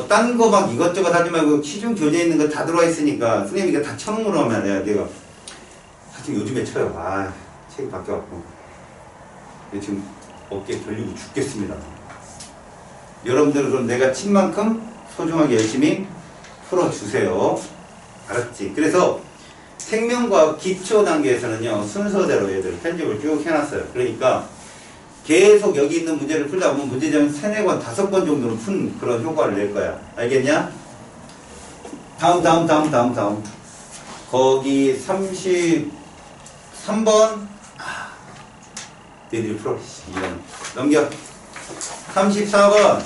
딴 거 막 이것저것 하지 말고 시중 교재에 있는 거 다 들어와 있으니까 선생님이 다 쳐놓으러 하면 내가 사실 요즘에 쳐요. 책이 바뀌어갖고 지금 어깨 돌리고 죽겠습니다. 여러분들은 그럼 내가 친 만큼 소중하게 열심히 풀어주세요. 알았지? 그래서 생명과학 기초 단계에서는요 순서대로 얘들 편집을 쭉 해놨어요. 그러니까 계속 여기 있는 문제를 풀다 보면 문제점이 3, 4권, 5권 정도는 푼 그런 효과를 낼 거야. 알겠냐? 다음. 거기 33번. 너희들이 풀어. 이건 넘겨. 34번.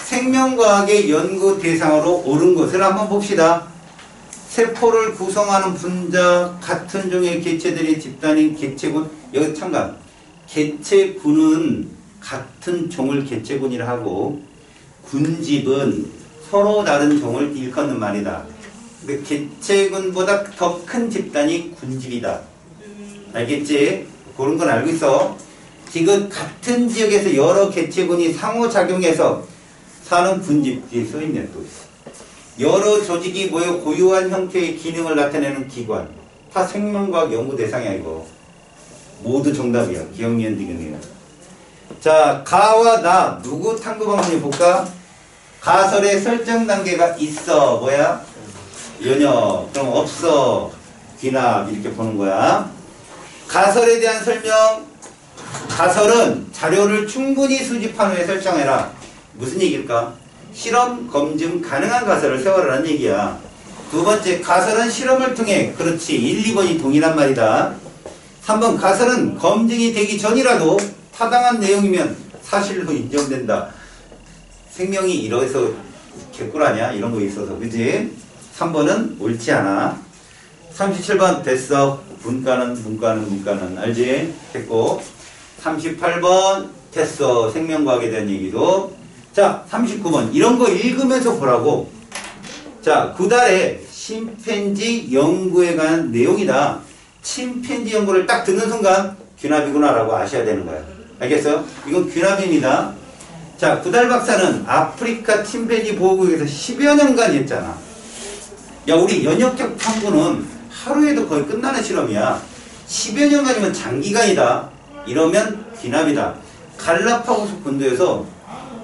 생명과학의 연구 대상으로 오른 것을 한번 봅시다. 세포를 구성하는 분자, 같은 종의 개체들이 집단인 개체군. 여기 참관. 개체군은 같은 종을 개체군이라 하고, 군집은 서로 다른 종을 일컫는 말이다. 근데 개체군보다 더 큰 집단이 군집이다. 알겠지? 그런 건 알고 있어. 지금 같은 지역에서 여러 개체군이 상호작용해서 사는 군집 뒤에 써있네 또. 여러 조직이 모여 고유한 형태의 기능을 나타내는 기관. 다 생명과학 연구 대상이야 이거. 모두 정답이야. 기억니은 디귿니은. 자, 가와 나 누구 탐구 방문해 볼까? 가설의 설정 단계가 있어. 뭐야? 연역. 그럼 없어. 귀납. 이렇게 보는 거야. 가설에 대한 설명. 가설은 자료를 충분히 수집한 후에 설정해라. 무슨 얘기일까? 실험, 검증 가능한 가설을 세워라는 얘기야. 두 번째, 가설은 실험을 통해. 그렇지. 1, 2번이 동일한 말이다. 3번, 가설은 검증이 되기 전이라도 타당한 내용이면 사실로 인정된다. 생명이 이래서 개꿀 아니야? 이런 거 있어서. 그지? 3번은 옳지 않아. 37번 됐어. 문과는 알지? 됐고. 38번 됐어. 생명과학에 대한 얘기도. 자, 39번 이런 거 읽으면서 보라고. 자, 구달에 침팬지 연구에 관한 내용이다. 침팬지 연구를 딱 듣는 순간 귀납이구나 라고 아셔야 되는 거야. 알겠어요? 이건 귀납입니다. 자, 구달 박사는 아프리카 침팬지 보호구역에서 10여 년간 했잖아. 야, 우리 연역적 탐구는 하루에도 거의 끝나는 실험이야. 10여 년간이면 장기간이다. 이러면 귀납이다. 갈라파고스 본도에서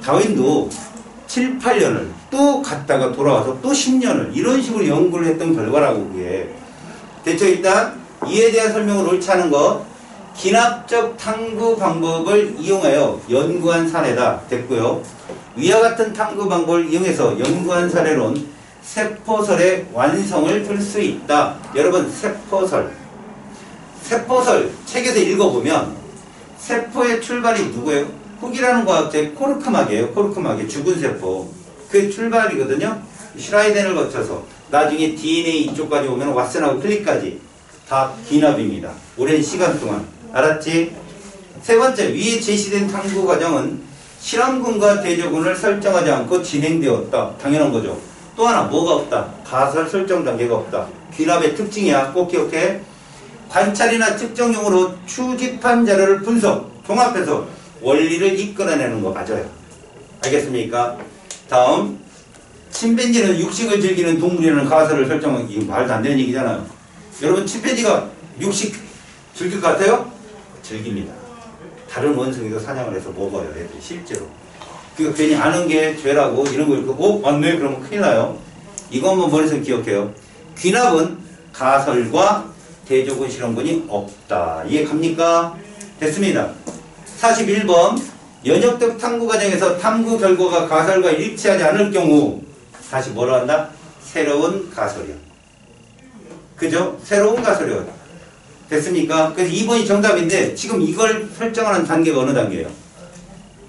다윈도 7, 8년을 또 갔다가 돌아와서 또 10년을 이런 식으로 연구를 했던 결과라고 그게. 대체 일단 이에 대한 설명을 옳지 않은 것. 기납적 탐구 방법을 이용하여 연구한 사례다. 됐고요. 위와 같은 탐구 방법을 이용해서 연구한 사례론 세포설의 완성을 들 수 있다. 여러분, 세포설 책에서 읽어보면 세포의 출발이 누구예요? 훅이라는 과학자의 코르크막이에요. 코르크막이 죽은 세포. 그게 출발이거든요. 슈라이덴을 거쳐서 나중에 DNA 이쪽까지 오면 왓슨하고 클릭까지 다 귀납입니다. 오랜 시간 동안. 알았지? 세 번째, 위에 제시된 탐구 과정은 실험군과 대조군을 설정하지 않고 진행되었다. 당연한 거죠. 또 하나 뭐가 없다? 가설 설정 단계가 없다. 귀납의 특징이야. 꼭 기억해. 관찰이나 측정용으로 추집한 자료를 분석, 종합해서 원리를 이끌어내는 거 맞아요. 알겠습니까? 다음, 침팬지는 육식을 즐기는 동물이라는 가설을 설정하기. 이거 말도 안 되는 얘기잖아요. 여러분, 침팬지가 육식 즐길 것 같아요? 즐깁니다. 다른 원숭이도 사냥을 해서 먹어요. 애들이 실제로. 그러니까 괜히 아는 게 죄라고 이런 거 읽고 맞네? 그러면 큰일 나요. 이거 한번 머릿속에 기억해요. 귀납은 가설과 대조군 실험군이 없다. 이해 갑니까? 됐습니다. 41번 연역적 탐구 과정에서 탐구 결과가 가설과 일치하지 않을 경우 다시 뭐라 한다? 새로운 가설이요. 그죠? 새로운 가설이요. 됐습니까? 그래서 2번이 정답인데 지금 이걸 설정하는 단계가 어느 단계예요?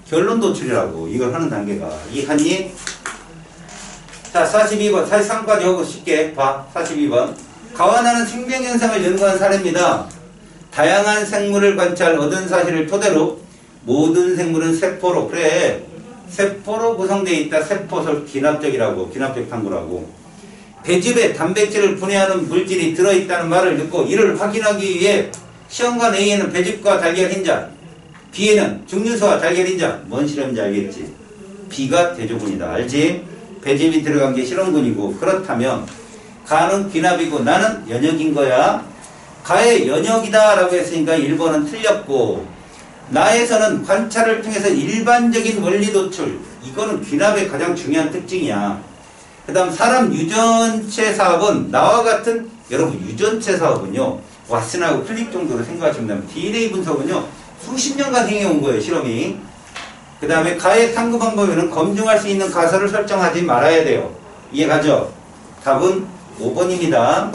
결론 도출이라고 이걸 하는 단계가. 이해하니? 자, 42번 43까지 하고 쉽게 봐. 42번 가와 나는 생명현상을 연구한 사례입니다. 다양한 생물을 관찰 얻은 사실을 토대로 모든 생물은 세포로, 그래, 세포로 구성되어 있다. 세포설 기납적이라고, 기납적 탐구라고. 배즙에 단백질을 분해하는 물질이 들어있다는 말을 듣고 이를 확인하기 위해 시험관 A에는 배즙과 달걀 흰자, B에는 증류소와 달걀 흰자. 뭔 실험인지 알겠지? B가 대조군이다. 알지? 배즙이 들어간 게 실험군이고, 그렇다면 가는 귀납이고 나는 연역인 거야. 가의 연역이다 라고 했으니까 1번은 틀렸고, 나에서는 관찰을 통해서 일반적인 원리 도출. 이거는 귀납의 가장 중요한 특징이야. 그 다음 사람 유전체 사업은 나와 같은, 여러분 유전체 사업은요 왓슨하고 클릭 정도로 생각하시면 됩니다. DNA 분석은요 수십 년간 행해온 거예요, 실험이. 그 다음에 가의 탐구 방법에는 검증할 수 있는 가설을 설정하지 말아야 돼요. 이해가죠? 답은 5번입니다.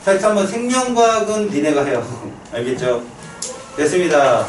자, 한번 생명과학은 니네가 해요. 알겠죠? 됐습니다.